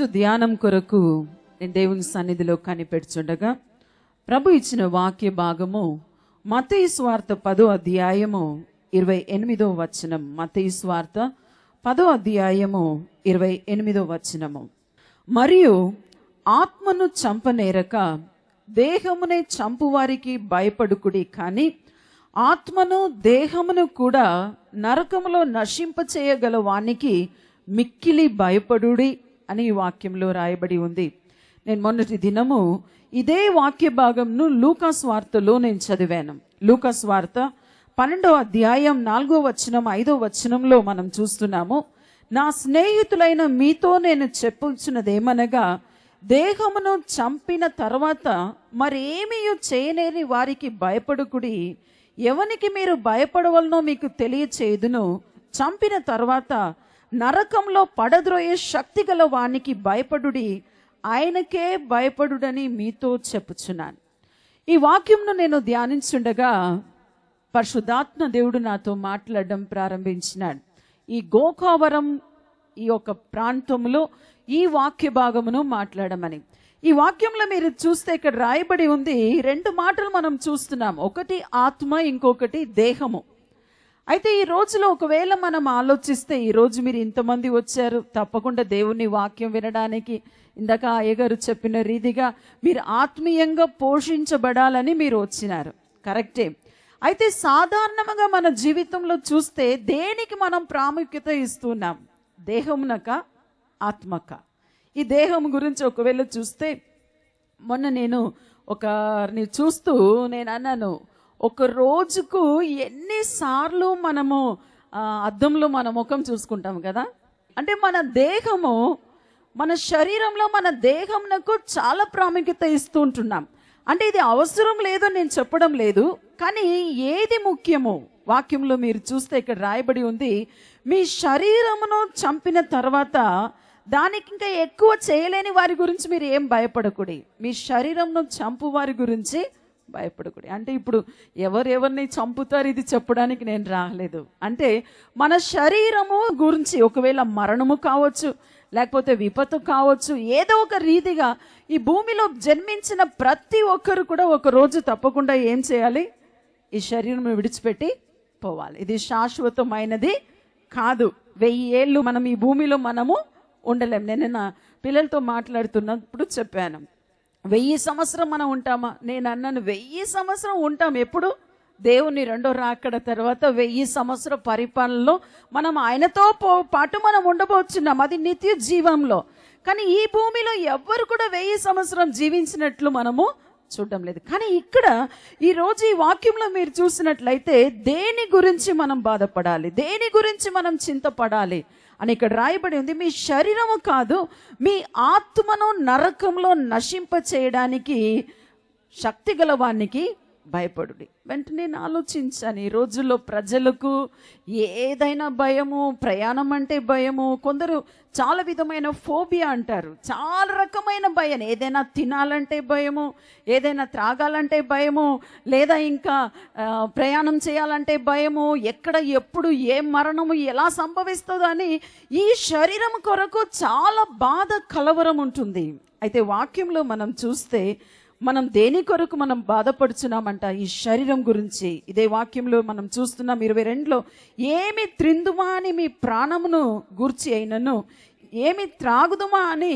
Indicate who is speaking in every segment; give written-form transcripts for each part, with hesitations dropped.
Speaker 1: ఈరోజు ధ్యానం కొరకు నేను దేవుని సన్నిధిలో కనిపెడుచుండగా ప్రభు ఇచ్చిన వాక్య భాగము మత్తయి సువార్త 10వ అధ్యాయము 28వ వచనం. మత్తయి సువార్త 10వ అధ్యాయము 28వ వచనము. మరియు ఆత్మను చంపనేరక దేహమునే చంపువారికి భయపడుకుడి, కానీ ఆత్మను దేహమును కూడా నరకములో నశింపచేయగల వానికి మిక్కిలి భయపడుడి అని ఈ వాక్యంలో రాయబడి ఉంది. నేను మొన్నటి దినము ఇదే వాక్య భాగంను లూకాసు వార్తలో నేను చదివాను. లూకాసు వార్త 12వ అధ్యాయం 4వ వచనం 5వ వచనంలో మనం చూస్తున్నాము, నా స్నేహితులైన మీతో నేను చెప్పుచున్నదేమనగా దేహమును చంపిన తర్వాత మరేమీ చేయలేని వారికి భయపడుకుడి, ఎవనికి మీరు భయపడవలనో మీకు తెలియచేయుదును, చంపిన తర్వాత నరకంలో పడద్రోయే శక్తి గల వానికి భయపడుడి, ఆయనకే భయపడుడని మీతో చెప్పుచున్నాను. ఈ వాక్యంను నేను ధ్యానించుండగా పరిశుద్ధాత్మ దేవుడు నాతో మాట్లాడడం ప్రారంభించినాడు. ఈ గోకావరం ఈ యొక్క ప్రాంతంలో ఈ వాక్య భాగమును మాట్లాడమని. ఈ వాక్యంలో మీరు చూస్తే ఇక్కడ రాయబడి ఉంది, రెండు మాటలు మనం చూస్తున్నాం, ఒకటి ఆత్మ, ఇంకొకటి దేహము. అయితే ఈ రోజులో ఒకవేళ మనం ఆలోచిస్తే, ఈ రోజు మీరు ఇంతమంది వచ్చారు తప్పకుండా దేవుని వాక్యం వినడానికి. ఇందాక అయ్యగారు చెప్పిన రీతిగా మీరు ఆత్మీయంగా పోషించబడాలని మీరు వచ్చినారు, కరెక్టే. అయితే సాధారణంగా మన జీవితంలో చూస్తే దేనికి మనం ప్రాముఖ్యత ఇస్తున్నాం? దేహమునక, ఆత్మక? ఈ దేహం గురించి ఒకవేళ చూస్తే, మొన్న నేను ఒకరిని చూస్తూ నేను అన్నాను, ఒక రోజుకు ఎన్నిసార్లు మనము అద్దంలో మన ముఖం చూసుకుంటాం కదా. అంటే మన దేహము, మన శరీరంలో మన దేహంకు చాలా ప్రాముఖ్యత ఇస్తూ ఉంటున్నాం. అంటే ఇది అవసరం లేదో నేను చెప్పడం లేదు, కానీ ఏది ముఖ్యమో వాక్యంలో మీరు చూస్తే ఇక్కడ రాయబడి ఉంది, మీ శరీరమును చంపిన తర్వాత దానికి ఇంకా ఎక్కువ చేయలేని వారి గురించి మీరు ఏం భయపడకూడదు, మీ శరీరంను చంపు వారి గురించి భయపడకూడదు. అంటే ఇప్పుడు ఎవరెవరిని చంపుతారు ఇది చెప్పడానికి నేను రాలేదు. అంటే మన శరీరము గురించి ఒకవేళ మరణము కావచ్చు, లేకపోతే విపత్తు కావచ్చు, ఏదో ఒక రీతిగా ఈ భూమిలో జన్మించిన ప్రతి ఒక్కరు కూడా ఒక రోజు తప్పకుండా ఏం చేయాలి? ఈ శరీరం విడిచిపెట్టి పోవాలి. ఇది శాశ్వతమైనది కాదు. 1000 ఏళ్ళు మనం ఈ భూమిలో మనము ఉండలేం. నేను నా పిల్లలతో మాట్లాడుతున్నప్పుడు చెప్పాను, 1000 సంవత్సరం మనం ఉంటామా? నేను అన్నాను, 1000 సంవత్సరం ఉంటాం. ఎప్పుడు? దేవుని రెండో రాకడ తర్వాత 1000 సంవత్సర పరిపాలనలో మనం ఆయనతో పాటు మనం ఉండబోతున్నాం, అది నిత్య జీవంలో. కానీ ఈ భూమిలో ఎవ్వరు కూడా 1000 సంవత్సరం జీవించినట్లు మనము చూడడం లేదు. కానీ ఇక్కడ ఈరోజు ఈ వాక్యంలో మీరు చూసినట్లయితే దేని గురించి మనం బాధపడాలి, దేని గురించి మనం చింతపడాలి అని ఇక్కడ రాయబడి ఉంది. మీ శరీరము కాదు, మీ ఆత్మను నరకంలో నశింప చేయడానికి శక్తి గలవానికి భయపడుడి. వెంటనే నేను ఆలోచించాను, ఈ రోజుల్లో ప్రజలకు ఏదైనా భయము, ప్రయాణం అంటే భయము, కొందరు చాలా విధమైన ఫోబియా అంటారు, చాలా రకమైన భయం. ఏదైనా తినాలంటే భయము, ఏదైనా త్రాగాలంటే భయము, లేదా ఇంకా ప్రయాణం చేయాలంటే భయము, ఎక్కడ ఎప్పుడు ఏ మరణము ఎలా సంభవిస్తుందో అని ఈ శరీరం కొరకు చాలా బాధ, కలవరం ఉంటుంది. అయితే వాక్యంలో మనం చూస్తే మనం దేని కొరకు మనం బాధపడుచున్నామంట? ఈ శరీరం గురించి. ఇదే వాక్యంలో మనం చూస్తున్నాం 22లో, ఏమి త్రిందుమా అని మీ ప్రాణమును గూర్చి అయినను, ఏమి త్రాగుదుమా అని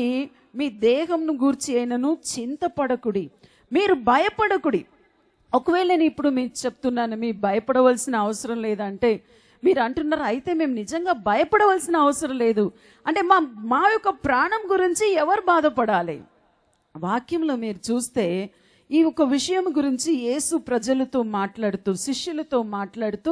Speaker 1: మీ దేహంను గూర్చి అయినను చింతపడకుడి, మీరు భయపడకుడి. ఒకవేళ నేను ఇప్పుడు మీకు చెప్తున్నాను, మీ భయపడవలసిన అవసరం లేదంటే మీరు అంటున్నారు, అయితే మేము నిజంగా భయపడవలసిన అవసరం లేదు అంటే మా యొక్క ప్రాణం గురించి ఎవరు బాధపడాలి? వాక్యంలో మీరు చూస్తే ఈ ఒక విషయం గురించి యేసు ప్రజలతో మాట్లాడుతూ, శిష్యులతో మాట్లాడుతూ,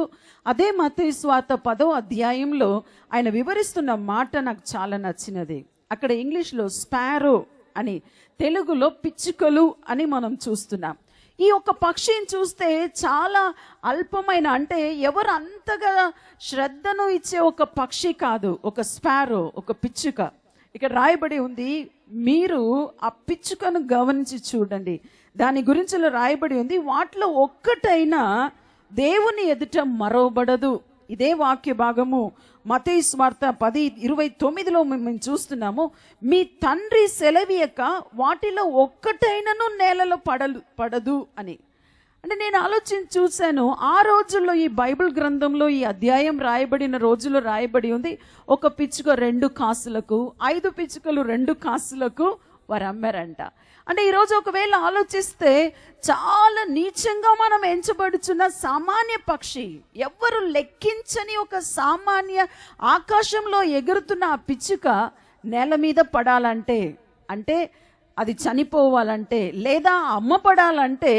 Speaker 1: అదే మత్తయి సువార్త 10వ అధ్యాయంలో ఆయన వివరిస్తున్న మాట నాకు చాలా నచ్చినది. అక్కడ ఇంగ్లీష్లో స్పారో అని, తెలుగులో పిచ్చుకలు అని మనం చూస్తున్నాం. ఈ ఒక పక్షిని చూస్తే చాలా అల్పమైన, అంటే ఎవరు అంతగా శ్రద్ధను ఇచ్చే ఒక పక్షి కాదు, ఒక స్పారో, ఒక పిచ్చుక. ఇక్కడ రాయబడి ఉంది, మీరు ఆ పిచ్చుకను గమనించి చూడండి, దాని గురించి రాయబడి ఉంది, వాటిలో ఒక్కటైనా దేవుని ఎదుట మరవబడదు ఇదే వాక్య భాగము మత్తయి సువార్త 10:29లో మేము చూస్తున్నాము. మీ తండ్రి సెలవీయక వాటిలో ఒక్కటైనను నేలలో పడదు అని. అంటే నేను ఆలోచించి చూశాను, ఆ రోజుల్లో ఈ బైబిల్ గ్రంథంలో ఈ అధ్యాయం రాయబడిన రోజుల్లో రాయబడి ఉంది, ఒక పిచ్చుక 2 కాసులకు, 5 పిచ్చుకలు 2 కాసులకు వారు అమ్మారంట. అంటే ఈరోజు ఒకవేళ ఆలోచిస్తే చాలా నీచంగా మనం ఎంచబడుచున్న సామాన్య పక్షి, ఎవ్వరు లెక్కించని ఒక సామాన్య ఆకాశంలో ఎగురుతున్న ఆ పిచ్చుక నేల మీద పడాలంటే, అంటే అది చనిపోవాలంటే లేదా అమ్మపడాలంటే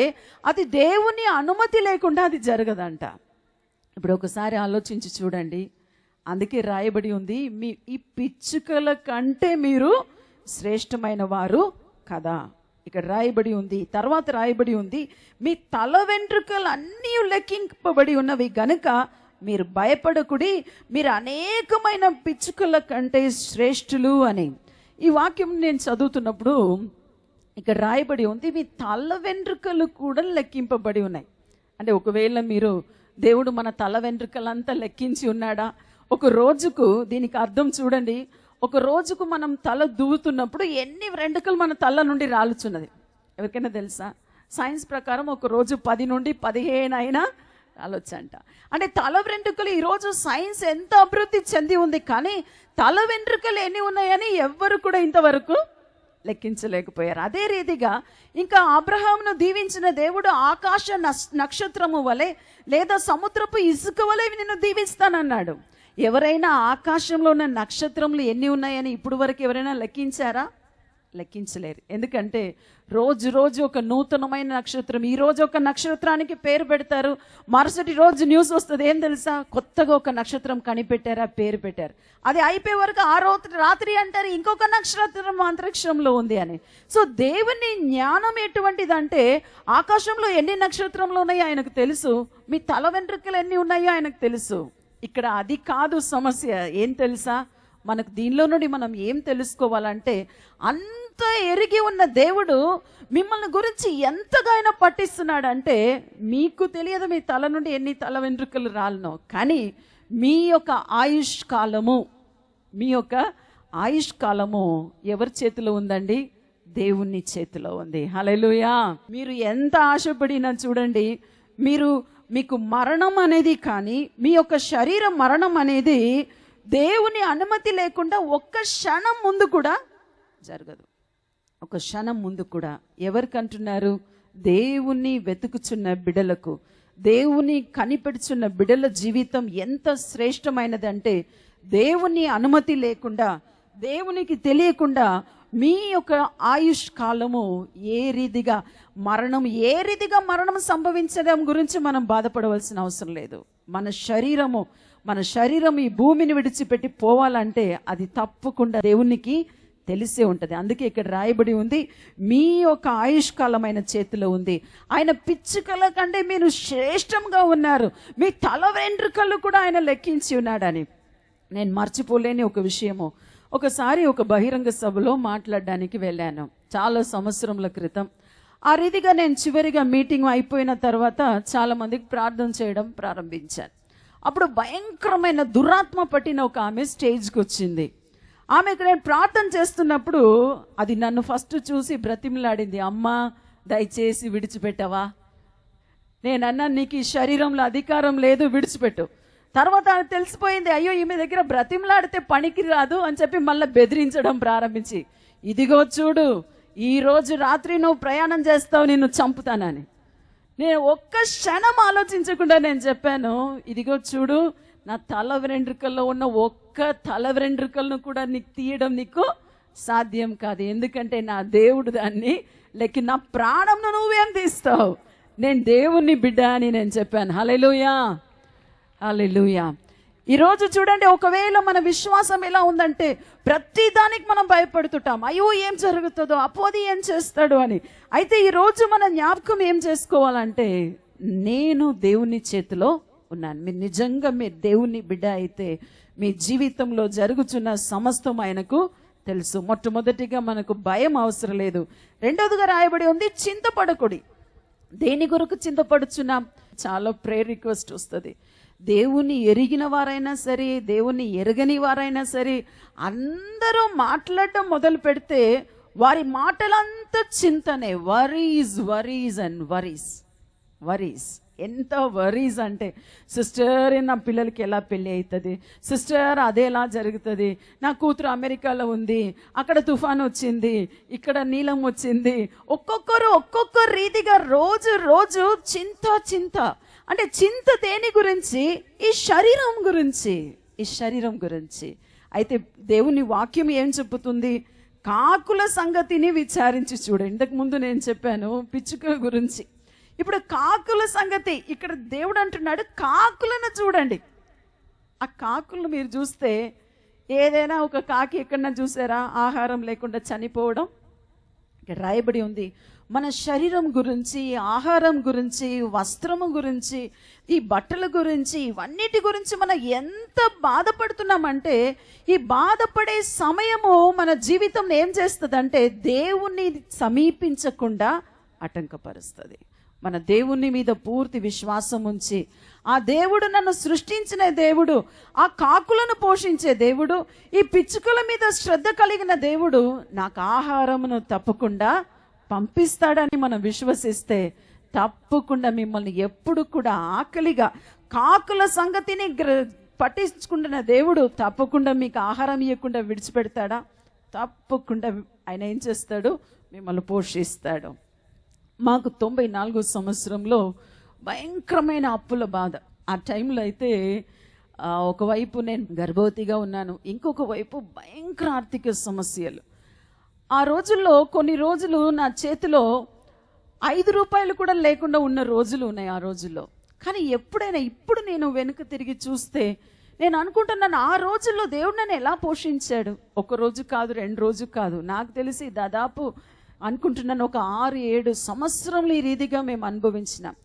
Speaker 1: అది దేవుని అనుమతి లేకుండా అది జరగదంట. ఇప్పుడు ఒకసారి ఆలోచించి చూడండి. అందుకే రాయబడి ఉంది, మీ ఈ పిచ్చుకల కంటే మీరు శ్రేష్టమైన వారు కదా. ఇక్కడ రాయబడి ఉంది, తర్వాత రాయబడి ఉంది, మీ తల వెంట్రుకలు అన్నీ లెక్కింపబడి ఉన్నవి గనుక మీరు భయపడకుడి, మీరు అనేకమైన పిచ్చుకల కంటే శ్రేష్ఠులు అని. ఈ వాక్యం నేను చదువుతున్నప్పుడు ఇక్కడ రాయబడి ఉంది, మీ తల వెంట్రుకలు కూడా లెక్కింపబడి ఉన్నాయి. అంటే ఒకవేళ మీరు దేవుడు మన తల వెంట్రుకలంతా లెక్కించి ఉన్నాడా? ఒక రోజుకు, దీనికి అర్థం చూడండి, ఒక రోజుకు మనం తల దూవుతున్నప్పుడు ఎన్ని వెంట్రుకలు మన తల నుండి రాలుచున్నది ఎవరికైనా తెలుసా? సైన్స్ ప్రకారం ఒక రోజు 10 నుండి 15 అయినా రాలొచ్చంట. అంటే తల వెంట్రుకలు, ఈరోజు సైన్స్ ఎంత అభివృద్ధి చెంది ఉంది, కానీ తల వెంట్రుకలు ఎన్ని ఉన్నాయని ఎవ్వరు కూడా ఇంతవరకు లెక్కించలేకపోయారు. అదే రీతిగా ఇంకా అబ్రహామును దీవించిన దేవుడు ఆకాశ నక్షత్రము వలె లేదా సముద్రపు ఇసుక వలె నిన్ను దీవిస్తానన్నాడు. ఎవరైనా ఆకాశంలో ఉన్న నక్షత్రములు ఎన్ని ఉన్నాయని ఇప్పుడు వరకు ఎవరైనా లెక్కించారా? లెక్కించలేరు. ఎందుకంటే రోజు రోజు ఒక నూతనమైన నక్షత్రం, ఈ రోజు ఒక నక్షత్రానికి పేరు పెడతారు, మరుసటి రోజు న్యూస్ వస్తుంది, ఏం తెలుసా, కొత్తగా ఒక నక్షత్రం కనిపెట్టారా, పేరు పెట్టారు. అది అయిపోయే వరకు ఆ రోజు రాత్రి అంటారు ఇంకొక నక్షత్రం అంతరిక్షంలో ఉంది అని. సో దేవుని జ్ఞానం ఎటువంటిదంటే, ఆకాశంలో ఎన్ని నక్షత్రంలో ఉన్నాయో ఆయనకు తెలుసు, మీ తల వెంట్రుకలు ఎన్ని ఉన్నాయో ఆయనకు తెలుసు. ఇక్కడ అది కాదు సమస్య. ఏం తెలుసా, మనకు దీనిలో నుండి మనం ఏం తెలుసుకోవాలంటే, అంత ఎరిగి ఉన్న దేవుడు మిమ్మల్ని గురించి ఎంతగా ఆయన పట్టిస్తున్నాడంటే, మీకు తెలియదు మీ తల నుండి ఎన్ని తల వెంట్రుకలు రాలనో, కానీ మీ యొక్క ఆయుష్ కాలము ఎవరి చేతిలో ఉందండి? దేవుని చేతిలో ఉంది. హల్లెలూయా. మీరు ఎంత ఆశపడినా చూడండి, మీకు మరణం అనేది, కానీ మీ యొక్క శరీర మరణం అనేది దేవుని అనుమతి లేకుండా ఒక్క క్షణం ముందు కూడా జరగదు. ఒక క్షణం ముందు కూడా. ఎవరికంటున్నారు? దేవుని వెతుకుచున్న బిడలకు, దేవుని కనిపెడుచున్న బిడల జీవితం ఎంత శ్రేష్టమైనదంటే, దేవుని అనుమతి లేకుండా, దేవునికి తెలియకుండా మీ యొక్క ఆయుష్ కాలము ఏ రీతిగా మరణం సంభవించడం గురించి మనం బాధపడవలసిన అవసరం లేదు. మన శరీరం ఈ భూమిని విడిచిపెట్టి పోవాలంటే అది తప్పకుండా దేవునికి తెలిసే ఉంటుంది. అందుకే ఇక్కడ రాయబడి ఉంది, మీ యొక్క ఆయుష్కాలమైన చేతిలో ఉంది. ఆయన పిచ్చుకల కంటే మీరు శ్రేష్టంగా ఉన్నారు, మీ తల వెంట్రుకలు కూడా ఆయన లెక్కించి ఉన్నాడని. నేను మర్చిపోలేని ఒక విషయము, ఒకసారి ఒక బహిరంగ సభలో మాట్లాడడానికి వెళ్ళాను చాలా సంవత్సరముల క్రితం. ఆ రీతిగా నేను చివరిగా మీటింగ్ అయిపోయిన తర్వాత చాలా మందికి ప్రార్థన చేయడం ప్రారంభించాను. అప్పుడు భయంకరమైన దురాత్మ పట్టిన ఒక ఆమె స్టేజ్కి వచ్చింది. ఆమెకు నేను ప్రార్థన చేస్తున్నప్పుడు అది నన్ను ఫస్ట్ చూసి బ్రతిమలాడింది, అమ్మా దయచేసి విడిచిపెట్టవా. నేనన్నా, నీకు ఈ శరీరంలో అధికారం లేదు, విడిచిపెట్టు. తర్వాత తెలిసిపోయింది, అయ్యో ఈమె దగ్గర బ్రతిమలాడితే పనికి రాదు అని చెప్పి మళ్ళీ బెదిరించడం ప్రారంభించి, ఇదిగో చూడు, ఈ రోజు రాత్రి నువ్వు ప్రయాణం చేస్తావు, నిన్ను చంపుతానని. నేను ఒక్క క్షణం ఆలోచించకుండా నేను చెప్పాను, ఇదిగో చూడు, నా తల వెంట్రుకల్లో ఉన్న ఒక్క తల వెంట్రుకలను కూడా నీకు తీయడం నీకు సాధ్యం కాదు. ఎందుకంటే నా దేవుడు దాన్ని నా ప్రాణంను నువ్వేం తీస్తావు, నేను దేవుని బిడ్డ అని నేను చెప్పాను. హల్లెలూయా, హల్లెలూయా. ఈరోజు చూడండి, ఒకవేళ మన విశ్వాసం ఎలా ఉందంటే ప్రతి దానికి మనం భయపడుతుంటాం, అయ్యో ఏం జరుగుతుందో, అపోది ఏం చేస్తాడు అని. అయితే ఈరోజు మన జ్ఞాపకం ఏం చేసుకోవాలంటే, నేను దేవుని చేతిలో ఉన్నాను. మీరు నిజంగా మీరు దేవుని బిడ్డ అయితే మీ జీవితంలో జరుగుతున్న సమస్తం ఆయనకు తెలుసు. మొట్టమొదటిగా మనకు భయం అవసరం లేదు. రెండవదిగా రాయబడి ఉంది, చింతపడకుడి. దేని కొరకు చింతపడుచున్నాం? చాలా ప్రేయర్ రిక్వెస్ట్ వస్తుంది. దేవుణ్ణి ఎరిగిన వారైనా సరే, దేవుణ్ణి ఎరగని వారైనా సరే, అందరూ మాట్లాడటం మొదలు పెడితే వారి మాటలంతా చింతనే. Worries worries and worries worries. ఎంత వరీస్ అంటే, సిస్టర్ నా పిల్లలకి ఎలా పెళ్ళి అవుతుంది, సిస్టర్ అదే ఎలా జరుగుతుంది, నా కూతురు అమెరికాలో ఉంది, అక్కడ తుఫాన్ వచ్చింది, ఇక్కడ నీలం వచ్చింది. ఒక్కొక్కరు ఒక్కొక్క రీతిగా రోజు రోజు చింత చింత. అంటే చింత దేని గురించి? ఈ శరీరం గురించి, ఈ శరీరం గురించి. అయితే దేవుని వాక్యం ఏం చెబుతుంది? కాకుల సంగతిని విచారించి చూడు. ఇంతకు ముందు నేను చెప్పాను పిచ్చుకల గురించి. ఇప్పుడు కాకుల సంగతి ఇక్కడ దేవుడు అంటున్నాడు, కాకులను చూడండి. ఆ కాకులను మీరు చూస్తే, ఏదైనా ఒక కాకి ఎక్కడన్నా చూసారా ఆహారం లేకుండా చనిపోవడం? ఇక్కడ రాయబడి ఉంది మన శరీరం గురించి, ఆహారం గురించి, వస్త్రము గురించి, ఈ బట్టల గురించి, ఇవన్నిటి గురించి మనం ఎంత బాధపడుతున్నామంటే, ఈ బాధపడే సమయము మన జీవితం ఏం చేస్తుందంటే దేవుణ్ణి సమీపించకుండా ఆటంకపరుస్తుంది. మన దేవుని మీద పూర్తి విశ్వాసం ఉంచి, ఆ దేవుడు నన్ను సృష్టించిన దేవుడు, ఆ కాకులను పోషించే దేవుడు, ఈ పిచ్చుకల మీద శ్రద్ధ కలిగిన దేవుడు నాకు ఆహారమును తప్పకుండా పంపిస్తాడని మనం విశ్వసిస్తే, తప్పకుండా మిమ్మల్ని ఎప్పుడు కూడా ఆకలిగా కాకుల సంగతిని పట్టించుకుంటున్న దేవుడు తప్పకుండా మీకు ఆహారం ఇవ్వకుండా విడిచిపెడతాడా? తప్పకుండా ఆయన ఏం చేస్తాడు? మిమ్మల్ని పోషిస్తాడు. మాకు 94 సంవత్సరంలో భయంకరమైన అప్పుల బాధ. ఆ టైంలో అయితే ఒకవైపు నేను గర్భవతిగా ఉన్నాను, ఇంకొక వైపు భయంకర ఆర్థిక సమస్యలు. ఆ రోజుల్లో కొన్ని రోజులు నా చేతిలో 5 రూపాయలు కూడా లేకుండా ఉన్న రోజులు ఉన్నాయి ఆ రోజుల్లో. కానీ ఎప్పుడైనా ఇప్పుడు నేను వెనుక తిరిగి చూస్తే నేను అనుకుంటున్నాను, ఆ రోజుల్లో దేవుడు నన్ను ఎలా పోషించాడు. ఒక రోజు కాదు, 2 రోజు కాదు, నాకు తెలిసి దాదాపు అనుకుంటున్నాను ఒక 6-7 సంవత్సరంలో ఈ రీతిగా మేము అనుభవించినాం.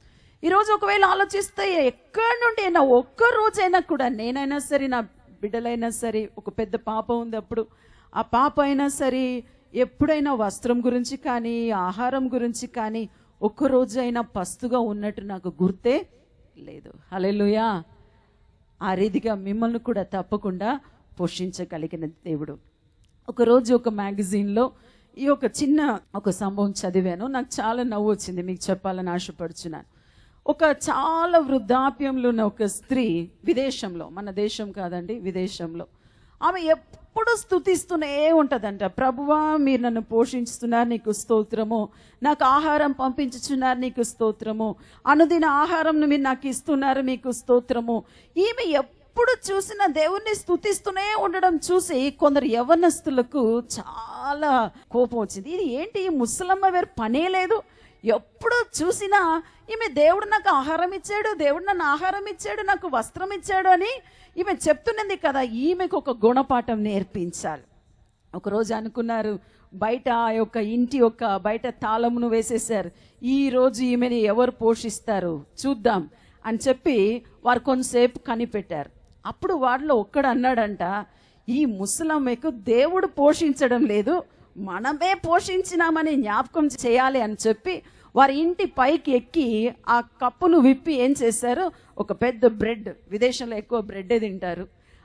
Speaker 1: ఈరోజు ఒకవేళ ఆలోచిస్తే ఎక్కడి నుండి అయినా ఒక్క రోజైనా కూడా నేనైనా సరే, నా బిడ్డలైనా సరే, ఒక పెద్ద పాప ఉంది అప్పుడు, ఆ పాప అయినా సరే ఎప్పుడైనా వస్త్రం గురించి కానీ, ఆహారం గురించి కానీ ఒక్క రోజు అయినా పస్తుగా ఉన్నట్టు నాకు గుర్తే లేదు. హల్లెలూయా. ఆ రీతిగా మిమ్మల్ని కూడా తప్పకుండా పోషించగలిగిన దేవుడు. ఒకరోజు ఒక మ్యాగజైన్లో ఈ చిన్న సంభవం చదివాను. నాకు చాలా నవ్వు వచ్చింది, మీకు చెప్పాలని ఆశపడుచున్నాను. చాలా వృద్ధాప్యంలో ఉన్న ఒక స్త్రీ విదేశంలో, మన దేశం కాదండి, విదేశంలో, ఆమె ఎప్పుడు స్తుతిస్తూనే ఉంటుందంట. ప్రభువా మీరు నన్ను పోషిస్తున్నారు, నీకు స్తోత్రము, నాకు ఆహారం పంపించుచున్నారు, నీకు స్తోత్రము, అనుదిన ఆహారంను మీరు నాకు ఇస్తున్నారు, మీకు స్తోత్రము. ఈమె ఎప్పుడు చూసిన దేవుణ్ణి స్తుతిస్తూనే ఉండడం చూసి కొందరు యవ్వనస్తులకు చాలా కోపం వచ్చింది. ఇది ఏంటి, ఈ ముసలమ్మ వేరు పనే లేదు, ఎప్పుడు చూసినా ఈమె దేవుడు నాకు ఆహారం ఇచ్చాడు, దేవుడు నన్ను ఆహారం ఇచ్చాడు, నాకు వస్త్రం ఇచ్చాడు అని ఈమె చెప్తున్నది కదా. ఈమెకు ఒక గుణపాఠం నేర్పించాలి. ఒకరోజు అనుకున్నారు, బయట ఇంటి బయట తాళమును వేసేశారు, ఈ రోజు ఈమెని ఎవరు పోషిస్తారు చూద్దాం అని చెప్పి వారు కొంతసేపు కనిపెట్టారు. అప్పుడు వాడిలో ఒక్కడు అన్నాడంట, ఈ ముసలమ్మకు దేవుడు పోషించడం లేదు, మనమే పోషించినామని జ్ఞాపకం చేయాలి అని చెప్పి వారి ఇంటి పైకి ఎక్కి ఆ కప్పును విప్పి ఏం చేశారు, ఒక పెద్ద బ్రెడ్, విదేశంలో ఎక్కువ బ్రెడ్డే తింటారు,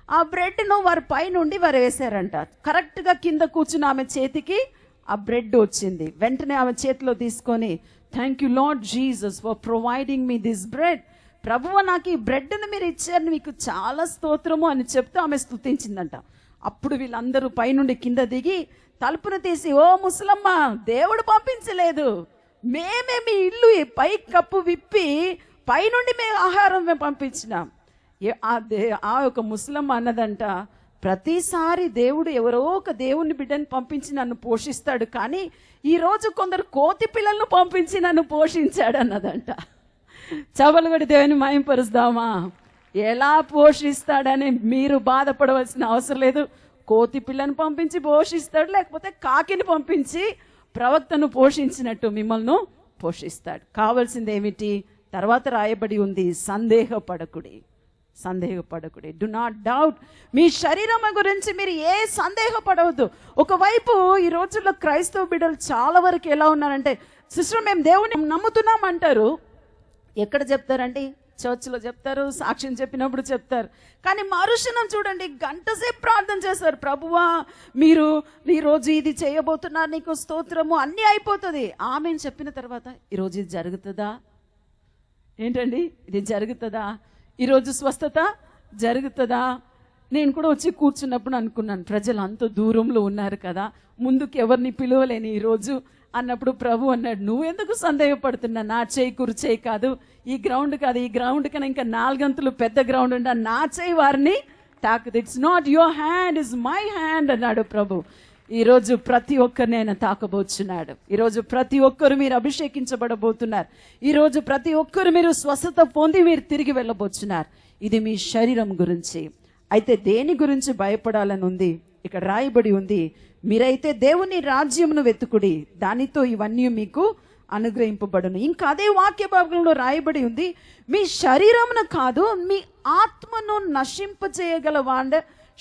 Speaker 1: ఆ బ్రెడ్ను వారి పై నుండి వారు వేశారంట. కరెక్ట్గా కింద కూర్చుని ఆమె చేతికి ఆ బ్రెడ్ వచ్చింది. వెంటనే ఆమె చేతిలో తీసుకొని, thank you lord Jesus for providing me this bread, ప్రభువు నాకు ఈ బ్రెడ్ను మీరు ఇచ్చారు, మీకు చాలా స్తోత్రము అని చెప్తూ ఆమె స్తుతించిందంట. అప్పుడు వీళ్ళందరూ పైనుండి కింద దిగి తలుపును తీసి, ఓ ముసలమ్మ, దేవుడు పంపించలేదు, మేమే మీ ఇల్లు పై కప్పు విప్పి పైనుండి మేము ఆహారం మేము పంపించినాం. ఆ ముసలమ్మ అన్నదంట, ప్రతిసారి దేవుడు ఎవరో ఒక దేవుని బిడ్డను పంపించి నన్ను పోషిస్తాడు, కానీ ఈరోజు కొందరు కోతి పిల్లలను పంపించి నన్ను పోషించాడు అన్నదంట. చవలుగడి దేవుని మహింపరుస్తామా? ఎలా పోషిస్తాడని మీరు బాధపడవలసిన అవసరం లేదు. కోతి పిల్లను పంపించి పోషిస్తాడు, లేకపోతే కాకిని పంపించి ప్రవక్తను పోషించినట్టు మిమ్మల్ని పోషిస్తాడు. కావాల్సింది ఏమిటి? తర్వాత రాయబడి ఉంది, సందేహపడకుడి, సందేహపడకుడి. Do not doubt. మీ శరీరం గురించి మీరు ఏ సందేహపడవద్దు. ఒకవైపు ఈ రోజుల్లో క్రైస్తవ బిడ్డలు చాలా వరకు ఎలా ఉన్నారంటే, సిస్టర్ మేము దేవుని నమ్ముతున్నాం అంటారు. ఎక్కడ చెప్తారండి? చర్చ్లో చెప్తారు, సాక్ష్యం చెప్పినప్పుడు చెప్తారు. కానీ మరుక్షణం చూడండి, గంటసేపు ప్రార్థన చేస్తారు. ప్రభువా మీరు ఈరోజు ఇది చేయబోతున్నారు, నీకు స్తోత్రము, అన్నీ అయిపోతుంది. ఆమెను చెప్పిన తర్వాత ఈరోజు ఇది జరుగుతుందా? ఏంటండి ఇది జరుగుతుందా? ఈరోజు స్వస్థత జరుగుతుందా? నేను కూడా వచ్చి కూర్చున్నప్పుడు అనుకున్నాను, ప్రజలు అంత దూరంలో ఉన్నారు కదా, ముందుకు ఎవరిని పిలవలేని ఈరోజు అన్నప్పుడు ప్రభు అన్నాడు, నువ్వెందుకు సందేహపడుతున్నా? నా చేయి కురు చేయి కాదు, ఈ గ్రౌండ్ కాదు, ఈ గ్రౌండ్ కన్నా ఇంకా 4 గంటలు పెద్ద గ్రౌండ్ ఉండ, నా చేయి వారిని తాకుది. It's not your hand, is my hand అన్నాడు ప్రభు. ఈరోజు ప్రతి ఒక్కరిని ఆయన తాకబోతున్నాడు. ఈరోజు ప్రతి ఒక్కరు మీరు అభిషేకించబడబోతున్నారు. ఈరోజు ప్రతి ఒక్కరు మీరు స్వస్థత పొంది మీరు తిరిగి వెళ్ళబోతున్నారు. ఇది మీ శరీరం గురించి. అయితే దేని గురించి భయపడాలని ఉంది? ఇక్కడ రాయబడి ఉంది, మీరైతే దేవుని రాజ్యమును వెతుకుడి, దానితో ఇవన్నీ మీకు అనుగ్రహింపబడును. ఇంకా అదే వాక్య భాగంలో రాయబడి ఉంది, మీ శరీరమును కాదు మీ ఆత్మను నశింపచేయగల వాడు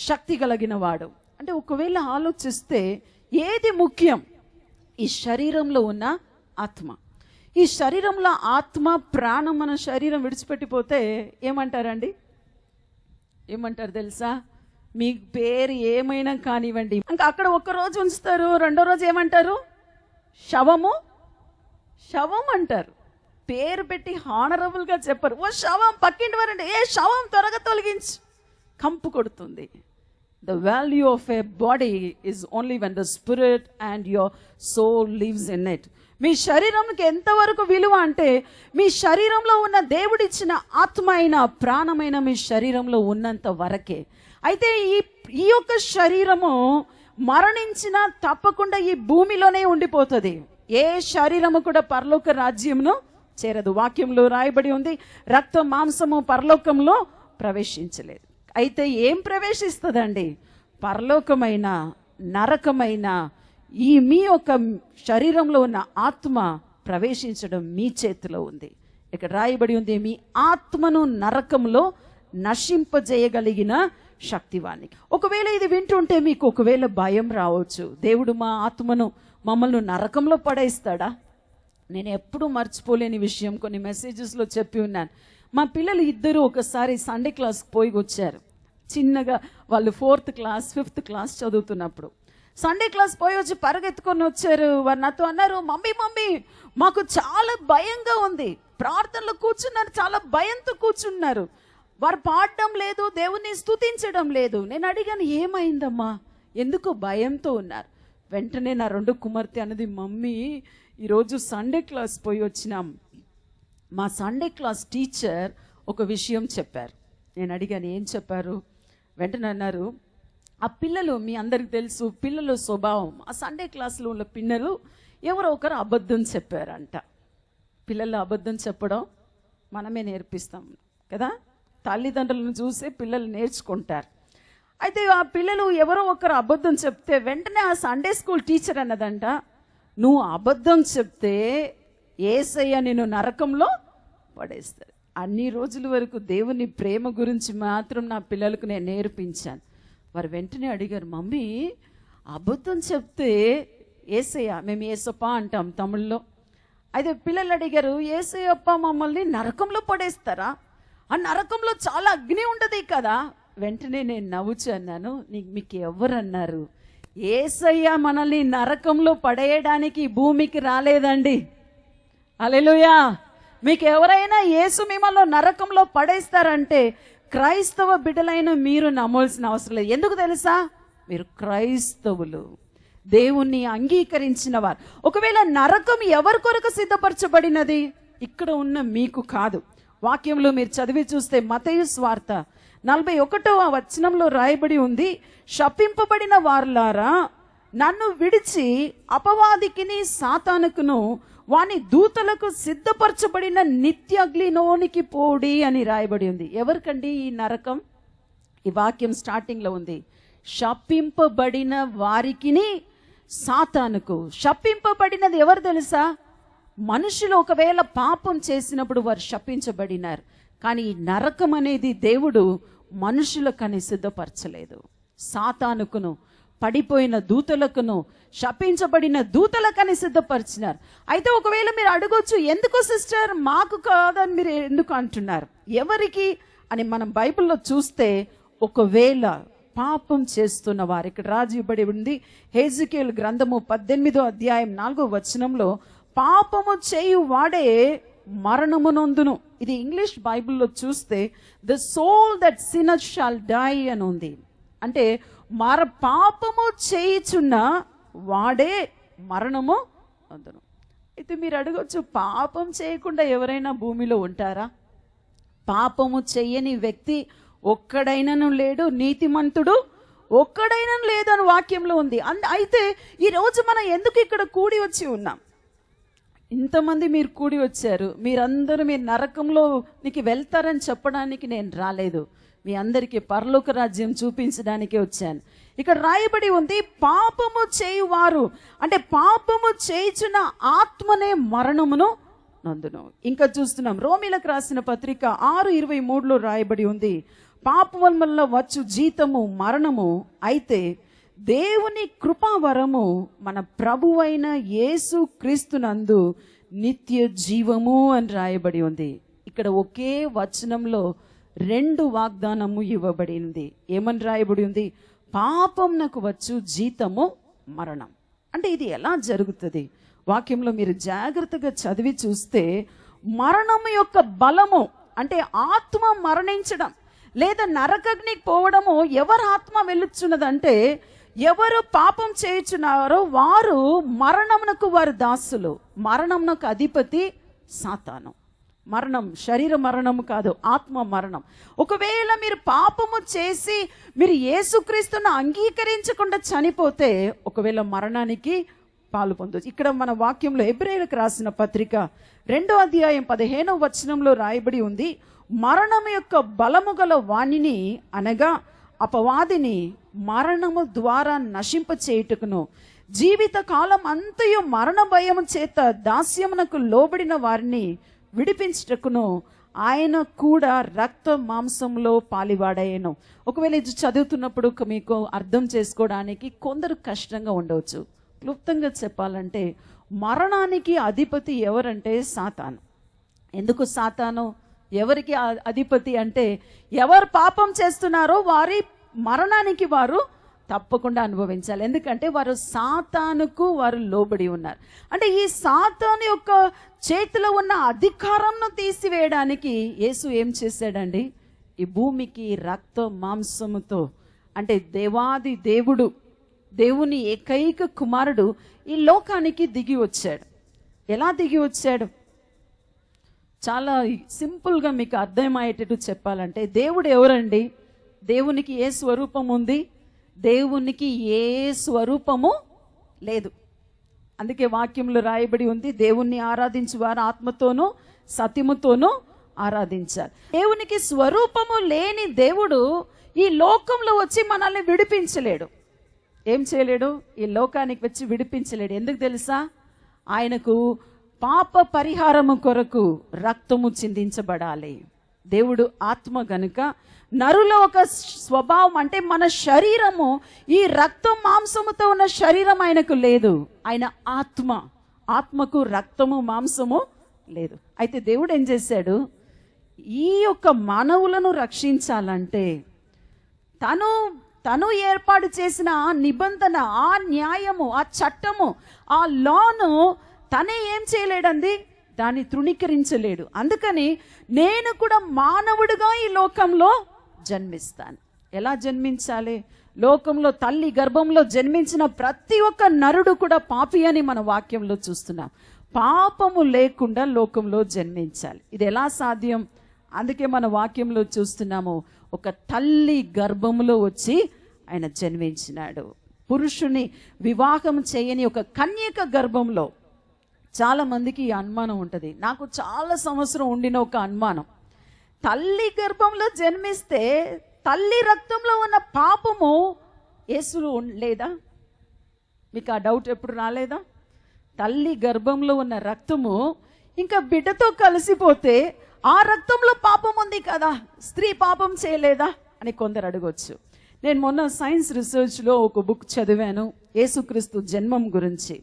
Speaker 1: శక్తి కలిగిన వాడు. అంటే ఒకవేళ ఆలోచిస్తే ఏది ముఖ్యం? ఈ శరీరంలో ఉన్న ఆత్మ. ఈ శరీరంలో ఆత్మ ప్రాణం మన శరీరం విడిచిపెట్టిపోతే ఏమంటారండి? ఏమంటారు తెలుసా? మీ పేరు ఏమైనా కానివ్వండి, ఇంకా అక్కడ ఒక్క రోజు ఉంచుతారు, రెండో రోజు ఏమంటారు? శవం అంటారు. పేరు పెట్టి హానరబుల్గా చెప్పరు. ఓ శవం, పక్కింటి వారండి, ఏ శవం త్వరగా తొలగించు, కంపు కొడుతుంది. The value of a body is only when the spirit and your soul lives in it. మీ శరీరంకి ఎంతవరకు విలువ అంటే, మీ శరీరంలో ఉన్న దేవుడిచ్చిన ఆత్మ అయిన ప్రాణమైన మీ శరీరంలో ఉన్నంత వరకే. అయితే ఈ యొక్క శరీరము మరణించినా తప్పకుండా ఈ భూమిలోనే ఉండిపోతుంది. ఏ శరీరము కూడా పరలోక రాజ్యమును చేరదు. వాక్యంలో రాయబడి ఉంది, రక్త మాంసము పరలోకంలో ప్రవేశించలేదు. అయితే ఏం ప్రవేశిస్తుందండి? పరలోకమైన నరకమైన ఈ మీ యొక్క శరీరంలో ఉన్న ఆత్మ ప్రవేశించడం మీ చేతిలో ఉంది. ఇక్కడ రాయబడి ఉంది, మీ ఆత్మను నరకంలో నశింపజేయగలిగిన శక్తివాణి. ఒకవేళ ఇది వింటుంటే మీకు ఒకవేళ భయం రావచ్చు, దేవుడు మా ఆత్మను మమ్మల్ని నరకంలో పడేస్తాడా? నేను ఎప్పుడూ మర్చిపోలేని విషయం, కొన్ని మెసేజెస్లో చెప్పి ఉన్నాను. మా పిల్లలు ఇద్దరు ఒకసారి సండే క్లాస్కి పోయి వచ్చారు. చిన్నగా వాళ్ళు 4th క్లాస్ 5th క్లాస్ చదువుతున్నప్పుడు సండే క్లాస్ పోయి వచ్చి పరిగెత్తుకొని వచ్చారు. వారు నాతో అన్నారు, మమ్మీ మాకు చాలా భయంగా ఉంది, ప్రార్థనలో కూర్చున్నారు, చాలా భయంతో కూర్చున్నారు, వారు పాడడం లేదు, దేవుని స్తుతించడం లేదు. నేను అడిగాను, ఏమైందమ్మా, ఎందుకు భయంతో ఉన్నారు? వెంటనే నా 2 కుమార్తె అన్నది, మమ్మీ ఈరోజు సండే క్లాస్ పోయి వచ్చినాం, మా సండే క్లాస్ టీచర్ ఒక విషయం చెప్పారు. నేను అడిగాను, ఏం చెప్పారు? వెంటనే అన్నారు, ఆ పిల్లలు, మీ అందరికి తెలుసు పిల్లల స్వభావం, ఆ సండే క్లాస్లో ఉన్న పిల్లలు ఎవరో ఒకరు అబద్ధం చెప్పారంట. పిల్లలు అబద్ధం చెప్పడం మనమే నేర్పిస్తాం కదా, తల్లిదండ్రులను చూసే పిల్లలు నేర్చుకుంటారు. అయితే ఆ పిల్లలు ఎవరో ఒకరు అబద్ధం చెప్తే వెంటనే ఆ సండే స్కూల్ టీచర్ అన్నదంట, నువ్వు అబద్ధం చెప్తే యేసయ్య నిన్ను నరకంలో పడేస్తారు. అన్ని రోజుల వరకు దేవుని ప్రేమ గురించి మాత్రం నా పిల్లలకు నేను నేర్పించాను. వారు వెంటనే అడిగారు, మమ్మీ అబద్ధం చెప్తే యేసయ్య, మేము యేసప్ప అంటాం తమిళ్లో. అయితే పిల్లలు అడిగారు, యేసయ్యప్ప మమ్మల్ని నరకంలో పడేస్తారా? ఆ నరకంలో చాలా అగ్ని ఉంటుంది కదా. వెంటనే నేను నవ్వుచు అన్నాను, మీకు ఎవరన్నారు? యేసయ్య మనల్ని నరకంలో పడేయడానికి భూమికి రాలేదండి. హల్లెలూయా. మీకు ఎవరైనా యేసు మిమ్మల్ని నరకంలో పడేస్తారంటే క్రైస్తవ బిడ్డలైన మీరు నమ్మాల్సిన అవసరం లేదు. ఎందుకు తెలుసా? మీరు క్రైస్తవులు, దేవుణ్ణి అంగీకరించిన వారు. ఒకవేళ నరకం ఎవరి కొరకు సిద్ధపరచబడినది? ఇక్కడ ఉన్న మీకు కాదు. వాక్యంలో మీరు చదివి చూస్తే మత్తయి సువార్త 41వ వచనంలో రాయబడి ఉంది, శపింపబడిన వారులారా, నన్ను విడిచి అపవాదికిని సాతానుకును వాని దూతలకు సిద్ధపరచబడిన నిత్య అగ్నిలోనికి పోడి అని రాయబడి ఉంది. ఎవరికండి ఈ నరకం? ఈ వాక్యం స్టార్టింగ్లో ఉంది, శపింపబడిన వారికిని సాతానుకు. శపింపబడినది ఎవరు తెలుసా? మనుషులు ఒకవేళ పాపం చేసినప్పుడు వారు శపించబడినారు. కానీ ఈ నరకం అనేది దేవుడు మనుషులకని సిద్ధపరచలేదు, సాతానుకును పడిపోయిన దూతలకును శపించబడిన దూతలకని సిద్ధపరిచినారు. అయితే ఒకవేళ మీరు అడగొచ్చు, ఎందుకు సిస్టర్ మాకు కాదని మీరు ఎందుకు అంటున్నారు, ఎవరికి అని మనం బైబిల్లో చూస్తే, ఒకవేళ పాపం చేస్తున్న వారు, ఇక్కడ రాజీబడి ఉంది హెజ్కేలు గ్రంథము 18వ అధ్యాయం 4వ వచనంలో, పాపము చేయు వాడే మరణము నొందును. ఇది ఇంగ్లీష్ బైబిల్లో చూస్తే the soul that sinner shall die అని ఉంది. అంటే పాపము చేయుచున్న వాడే మరణము నొందును. అయితే మీరు అడగొచ్చు, పాపం చేయకుండా ఎవరైనా భూమిలో ఉంటారా? పాపము చెయ్యని వ్యక్తి ఒక్కడైనను లేడు, నీతిమంతుడు ఒక్కడైనను లేదు అని వాక్యంలో ఉంది. అయితే ఈరోజు మనం ఎందుకు ఇక్కడ కూడి వచ్చి ఉన్నాం? ఇంతమంది మీరు కూడి వచ్చారు, మీరందరూ మీరు నరకంలోనికి వెళ్తారని చెప్పడానికి నేను రాలేదు, మీ అందరికీ పరలోక రాజ్యం చూపించడానికి వచ్చాను. ఇక్కడ రాయబడి ఉంది, పాపము చేయువారు అంటే పాపము చేయుచున్న ఆత్మనే మరణమును నందును. ఇంకా చూస్తున్నాం, రోమీలకు రాసిన పత్రిక 6:23లో రాయబడి ఉంది, పాపం వల్ల వచ్చు జీతము మరణము, అయితే దేవుని కృపావరము మన ప్రభువైన యేసు క్రీస్తునందు నిత్య జీవము అని రాయబడి ఉంది. ఇక్కడ ఒకే వచనంలో 2 వాగ్దానము ఇవ్వబడింది. ఏమని రాయబడి ఉంది? పాపం నాకు వచ్చు జీతము మరణం. అంటే ఇది ఎలా జరుగుతుంది? వాక్యంలో మీరు జాగ్రత్తగా చదివి చూస్తే, మరణము యొక్క బలము అంటే ఆత్మ మరణించడం లేదా నరకగ్నికి పోవడము, ఎవరు ఆత్మ వెళ్ళుచున్నదంటే, ఎవరు పాపం చేయుచున్నారో వారు మరణమునకు వారు దాసులు. మరణమునకు అధిపతి సాతాను. మరణం శరీర మరణము కాదు, ఆత్మ మరణం. ఒకవేళ మీరు పాపము చేసి మీరు యేసుక్రీస్తును అంగీకరించకుండా చనిపోతే ఒకవేళ మరణానికి పాలు పొందొచ్చు. ఇక్కడ మన వాక్యంలో హెబ్రేయులకు రాసిన పత్రిక 2వ అధ్యాయం 15వ వచనంలో రాయబడి ఉంది, మరణము యొక్క బలము గల వాణిని అనగా అపవాదిని మరణము ద్వారా నశింప చేయుటకును, జీవిత కాలం అంతయు మరణ భయము చేత దాస్యమునకు లోబడిన వారిని విడిపించుటకును ఆయన కూడా రక్త మాంసంలో పాలివాడయ్యను. ఒకవేళ ఇది చదువుతున్నప్పుడు మీకు అర్థం చేసుకోవడానికి కొందరు కష్టంగా ఉండవచ్చు. క్లుప్తంగా చెప్పాలంటే, మరణానికి అధిపతి ఎవరంటే సాతాను. ఎందుకు సాతాను? ఎవరికి అధిపతి అంటే, ఎవరు పాపం చేస్తున్నారో వారి మరణానికి వారు తప్పకుండా అనుభవించాలి. ఎందుకంటే వారు సాతానుకు వారు లోబడి ఉన్నారు. అంటే ఈ సాతాను యొక్క చేతిలో ఉన్న అధికారంను తీసివేయడానికి యేసు ఏం చేశాడండి? ఈ భూమికి రక్త మాంసముతో, అంటే దేవాది దేవుడు, దేవుని ఏకైక కుమారుడు ఈ లోకానికి దిగి వచ్చాడు. ఎలా దిగి వచ్చాడు? చాలా సింపుల్గా మీకు అర్థమయ్యేటట్టు చెప్పాలంటే, దేవుడు ఎవరండి? దేవునికి ఏ స్వరూపం ఉంది? దేవునికి ఏ స్వరూపము లేదు. అందుకే వాక్యంలో రాయబడి ఉంది, దేవుణ్ణి ఆరాధించు వారు ఆత్మతోనూ సత్యముతోనూ ఆరాధించాలి. దేవునికి స్వరూపము లేని దేవుడు ఈ లోకంలో వచ్చి మనల్ని విడిపించలేడు. ఏం చేయలేడు? ఈ లోకానికి వచ్చి విడిపించలేడు. ఎందుకు తెలుసా? ఆయనకు పాప పరిహారము కొరకు రక్తము చిందించబడాలి. దేవుడు ఆత్మ గనుక నరులో ఒక స్వభావం అంటే మన శరీరము, ఈ రక్తం మాంసముతో ఉన్న శరీరం ఆయనకు లేదు. ఆయన ఆత్మ, ఆత్మకు రక్తము మాంసము లేదు. అయితే దేవుడు ఏం చేశాడు? ఈ యొక్క మానవులను రక్షించాలంటే తను ఏర్పాటు చేసిన ఆ నిబంధన, ఆ న్యాయము, ఆ చట్టము, ఆ లాను తనే ఏం చేయలేడండి? దాన్ని తృణీకరించలేడు. అందుకని నేను కూడా మానవుడిగా ఈ లోకంలో జన్మిస్తాను. ఎలా జన్మించాలి? లోకంలో తల్లి గర్భంలో జన్మించిన ప్రతి ఒక్క నరుడు కూడా పాపి అని మన వాక్యంలో చూస్తున్నాం. పాపము లేకుండా లోకంలో జన్మించాలి. ఇది ఎలా సాధ్యం? అందుకే మన వాక్యంలో చూస్తున్నాము, ఒక తల్లి గర్భములో వచ్చి ఆయన జన్మించినాడు. పురుషుని వివాహం చేయని ఒక కన్యక గర్భంలో. చాలా మందికి ఈ అనుమానం ఉంటుంది. నాకు చాలా సంవత్సరం ఉండిన ఒక అనుమానం, తల్లి గర్భంలో జన్మిస్తే తల్లి రక్తంలో ఉన్న పాపము యేసులో లేదా? మీకు ఆ డౌట్ ఎప్పుడు రాలేదా? తల్లి గర్భంలో ఉన్న రక్తము ఇంకా బిడ్డతో కలిసిపోతే ఆ రక్తంలో పాపం ఉంది కదా, స్త్రీ పాపం చేయలేదా అని కొందరు అడగొచ్చు. నేను మొన్న సైన్స్ రీసెర్చ్లో ఒక బుక్ చదివాను, యేసుక్రీస్తు జన్మం గురించి.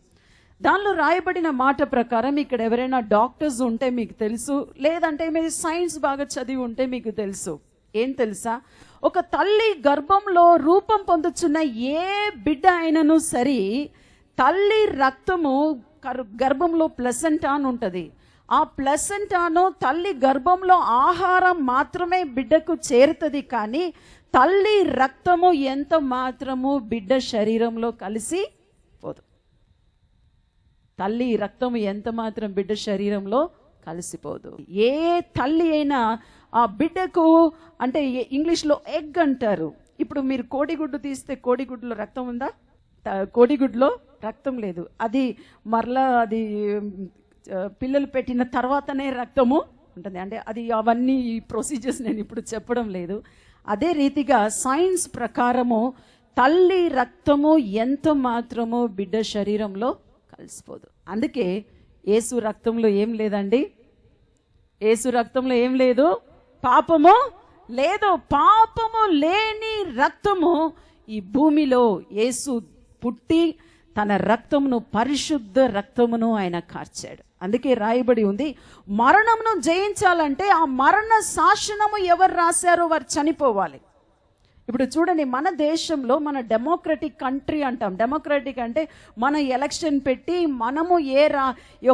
Speaker 1: దానిలో రాయబడిన మాట ప్రకారం ఇక్కడ ఎవరైనా డాక్టర్స్ ఉంటే మీకు తెలుసు, లేదంటే మీరు సైన్స్ బాగా చదివి ఉంటే మీకు తెలుసు. ఏం తెలుసా, ఒక తల్లి గర్భంలో రూపం పొందుతున్న ఏ బిడ్డ అయినను సరే, తల్లి రక్తము గర్భంలో ప్లసెంటా అని ఉంటుంది. ఆ ప్లసెంటాను తల్లి గర్భంలో ఆహారం మాత్రమే బిడ్డకు చేరుతుంది, కానీ తల్లి రక్తము ఎంత మాత్రము బిడ్డ శరీరంలో కలిసి పోదు. తల్లి రక్తము ఎంత మాత్రం బిడ్డ శరీరంలో కలిసిపోదు. ఏ తల్లి అయినా ఆ బిడ్డకు, అంటే ఇంగ్లీష్లో ఎగ్ అంటారు. ఇప్పుడు మీరు కోడిగుడ్డు తీస్తే కోడిగుడ్డులో రక్తం ఉందా? కోడిగుడ్లో రక్తం లేదు. అది మరలా అది పిల్లలు పెట్టిన తర్వాతనే రక్తము ఉంటుంది. అంటే అది అవన్నీ ఈ ప్రొసీజర్స్ నేను ఇప్పుడు చెప్పడం లేదు. అదే రీతిగా సైన్స్ ప్రకారము తల్లి రక్తము ఎంత మాత్రము బిడ్డ శరీరంలో కలిసిపోదు. అందుకే యేసు రక్తంలో ఏం లేదండి, యేసు రక్తంలో ఏం లేదు, పాపము లేదు. పాపము లేని రక్తము ఈ భూమిలో యేసు పుట్టి తన రక్తమును, పరిశుద్ధ రక్తమును ఆయన కార్చాడు. అందుకే రాయబడి ఉంది, మరణమును జయించాలంటే ఆ మరణ శాసనము ఎవరు రాశారో వారు చనిపోవాలి. ఇప్పుడు చూడండి, మన దేశంలో మన డెమోక్రటిక్ కంట్రీ అంటాం. డెమోక్రటిక్ అంటే మన ఎలక్షన్ పెట్టి మనము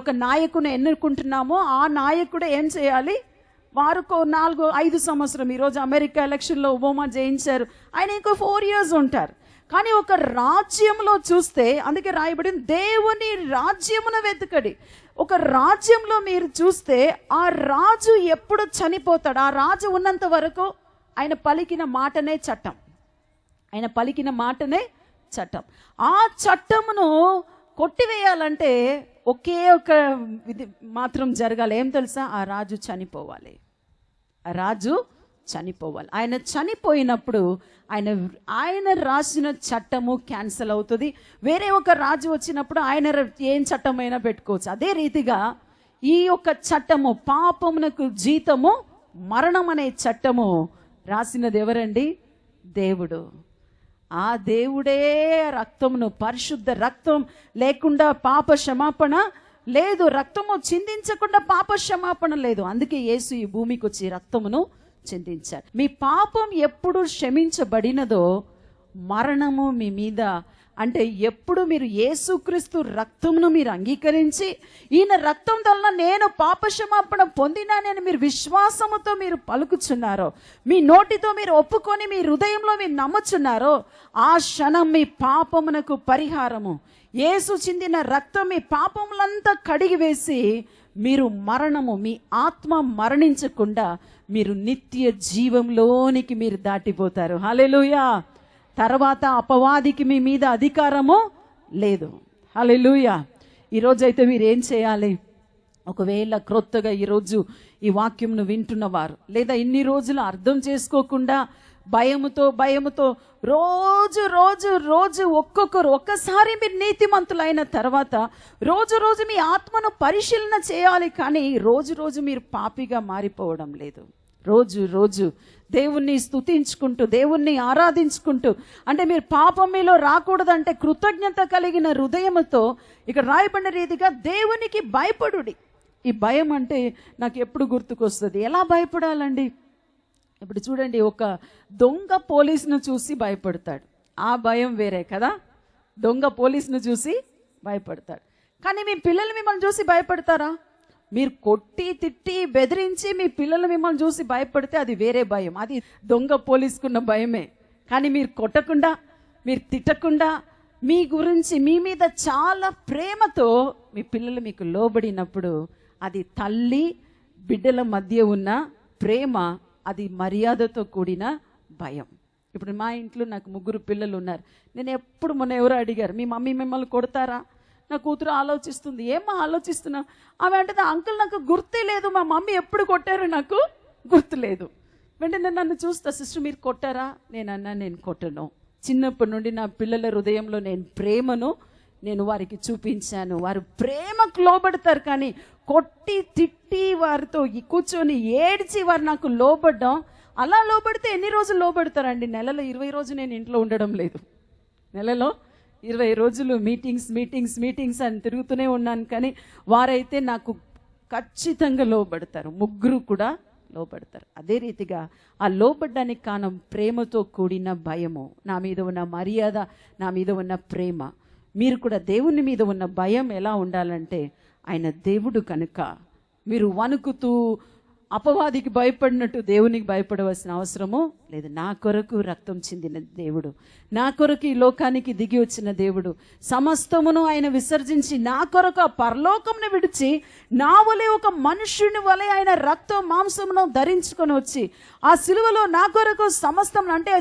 Speaker 1: ఒక నాయకుని ఎన్నుకుంటున్నామో ఆ నాయకుడు ఏం చేయాలి, వారుకో 4-5 సంవత్సరం. ఈరోజు అమెరికా ఎలక్షన్లో ఒబామా జయించారు, ఆయన ఇంకో 4 years ఉంటారు. కానీ ఒక రాజ్యంలో చూస్తే, అందుకే రాయబడింది దేవుని రాజ్యమును వెతకడి. ఒక రాజ్యంలో మీరు చూస్తే ఆ రాజు ఎప్పుడు చనిపోతాడు, ఆ రాజు ఉన్నంత వరకు ఆయన పలికిన మాటనే చట్టం, ఆయన పలికిన మాటనే చట్టం. ఆ చట్టమును కొట్టివేయాలంటే ఒకే ఒక విధి మాత్రం జరగాలి. ఏం తెలుసా, ఆ రాజు చనిపోవాలి. ఆ రాజు చనిపోవాలి. ఆయన చనిపోయినప్పుడు ఆయన రాసిన చట్టము క్యాన్సిల్ అవుతుంది. వేరే ఒక రాజు వచ్చినప్పుడు ఆయన ఏం చట్టమైనా పెట్టుకోవచ్చు. అదే రీతిగా ఈ యొక్క చట్టము, పాపమునకు జీతము మరణం అనే చట్టము రాసినది ఎవరండి? దేవుడు. ఆ దేవుడే రక్తమును, పరిశుద్ధ రక్తం లేకుండా పాప క్షమాపణ లేదు, రక్తము చిందించకుండా పాప క్షమాపణ లేదు. అందుకే యేసు ఈ భూమికి వచ్చి రక్తమును చిందించారు. మీ పాపం ఎప్పుడు క్షమించబడినదో మరణము మీ మీద, అంటే ఎప్పుడు మీరు యేసుక్రీస్తు రక్తమును మీరు అంగీకరించి, ఈయన రక్తం వలన నేను పాప క్షమాపణ పొందినానని మీరు విశ్వాసముతో మీరు పలుకుచున్నారో, మీ నోటితో మీరు ఒప్పుకొని మీ హృదయంలో మీరు నమ్ముచున్నారో, ఆ క్షణం మీ పాపమునకు పరిహారము, యేసు చిందిన రక్తం మీ పాపములంతా కడిగివేసి మీరు మరణము, మీ ఆత్మ మరణించకుండా మీరు నిత్య జీవంలోనికి మీరు దాటిపోతారు. హల్లెలూయా. తర్వాత అపవాదికి మీ మీద అధికారము లేదు. హల్లెలూయా. ఈరోజైతే మీరు ఏం చేయాలి, ఒకవేళ క్రొత్తగా ఈరోజు ఈ వాక్యంను వింటున్నవారు, లేదా ఇన్ని రోజులు అర్థం చేసుకోకుండా భయముతో రోజు రోజు రోజు ఒక్కసారి మీరు నీతిమంతులైన తర్వాత రోజు మీ ఆత్మను పరిశీలన చేయాలి. కానీ రోజు మీరు పాపిగా మారిపోవడం లేదు. రోజు దేవుణ్ణి స్తుతించుకుంటూ, దేవుణ్ణి ఆరాధించుకుంటూ, అంటే మీరు పాపం మీలో రాకూడదంటే కృతజ్ఞత కలిగిన హృదయముతో ఇక్కడ రాయబడిన రీతిగా దేవునికి భయపడుడి. ఈ భయం అంటే నాకు ఎప్పుడు గుర్తుకొస్తుంది, ఎలా భయపడాలండి? ఇప్పుడు చూడండి, ఒక దొంగ పోలీసును చూసి భయపడతాడు, ఆ భయం వేరే కదా. దొంగ పోలీసును చూసి భయపడతాడు. కానీ మీ పిల్లలు మిమ్మల్ని చూసి భయపడతారా? మీరు కొట్టి తిట్టి బెదిరించి మీ పిల్లలు మిమ్మల్ని చూసి భయపడితే అది వేరే భయం, అది దొంగ పోలీసుకున్న భయమే. కానీ మీరు కొట్టకుండా, మీరు తిట్టకుండా, మీ గురించి మీ మీద చాలా ప్రేమతో మీ పిల్లలు మీకు లోబడినప్పుడు అది తల్లి బిడ్డల మధ్య ఉన్న ప్రేమ, అది మర్యాదతో కూడిన భయం. ఇప్పుడు మా ఇంట్లో నాకు 3 పిల్లలు ఉన్నారు. నేను ఎప్పుడు మొన్న ఎవరో అడిగారు, మీ మమ్మీ మిమ్మల్ని కొడతారా? నా కూతురు ఆలోచిస్తుంది, ఏమో ఆలోచిస్తున్నా. ఆమె అంటే, అంకుల్ నాకు గుర్తే లేదు, మా మమ్మీ ఎప్పుడు కొట్టారో నాకు గుర్తులేదు. వెంటనే నన్ను చూస్తా, సిస్టర్ మీరు కొట్టారా? నేను కొట్టను. చిన్నప్పటి నుండి నా పిల్లల హృదయంలో నేను ప్రేమను నేను వారికి చూపించాను. వారు ప్రేమకు లోబడతారు. కానీ కొట్టి తిట్టి వారితో కూర్చొని ఏడ్చి వారు నాకు లోబడ్డం అలా లోబడితే ఎన్ని రోజులు లోబడతారండి? నెలలో 20 రోజులు నేను ఇంట్లో ఉండడం లేదు. నెలలో 20 రోజులు మీటింగ్స్ అని తిరుగుతూనే ఉన్నాను. కానీ వారైతే నాకు ఖచ్చితంగా లోబడతారు. ముగ్గురు కూడా లోబడతారు. అదే రీతిగా ఆ లోబడ్డానికి కారణం ప్రేమతో కూడిన భయము, నా మీద ఉన్న మర్యాద, నా మీద ఉన్న ప్రేమ. మీరు కూడా దేవుని మీద ఉన్న భయం ఎలా ఉండాలంటే, ఆయన దేవుడు కనుక మీరు వణుకుతూ అపవాదికి భయపడినట్టు దేవునికి భయపడవలసిన అవసరము లేదు. నా కొరకు రక్తం చెందిన దేవుడు, నా కొరకు ఈ లోకానికి దిగి వచ్చిన దేవుడు, సమస్తమును ఆయన విసర్జించి నా కొరకు ఆ పరలోకంను విడిచి నా వలె ఒక మనుష్యుని వలె ఆయన రక్తం మాంసమును ధరించుకొని వచ్చి ఆ సిలువలో నా కొరకు సమస్తం, అంటే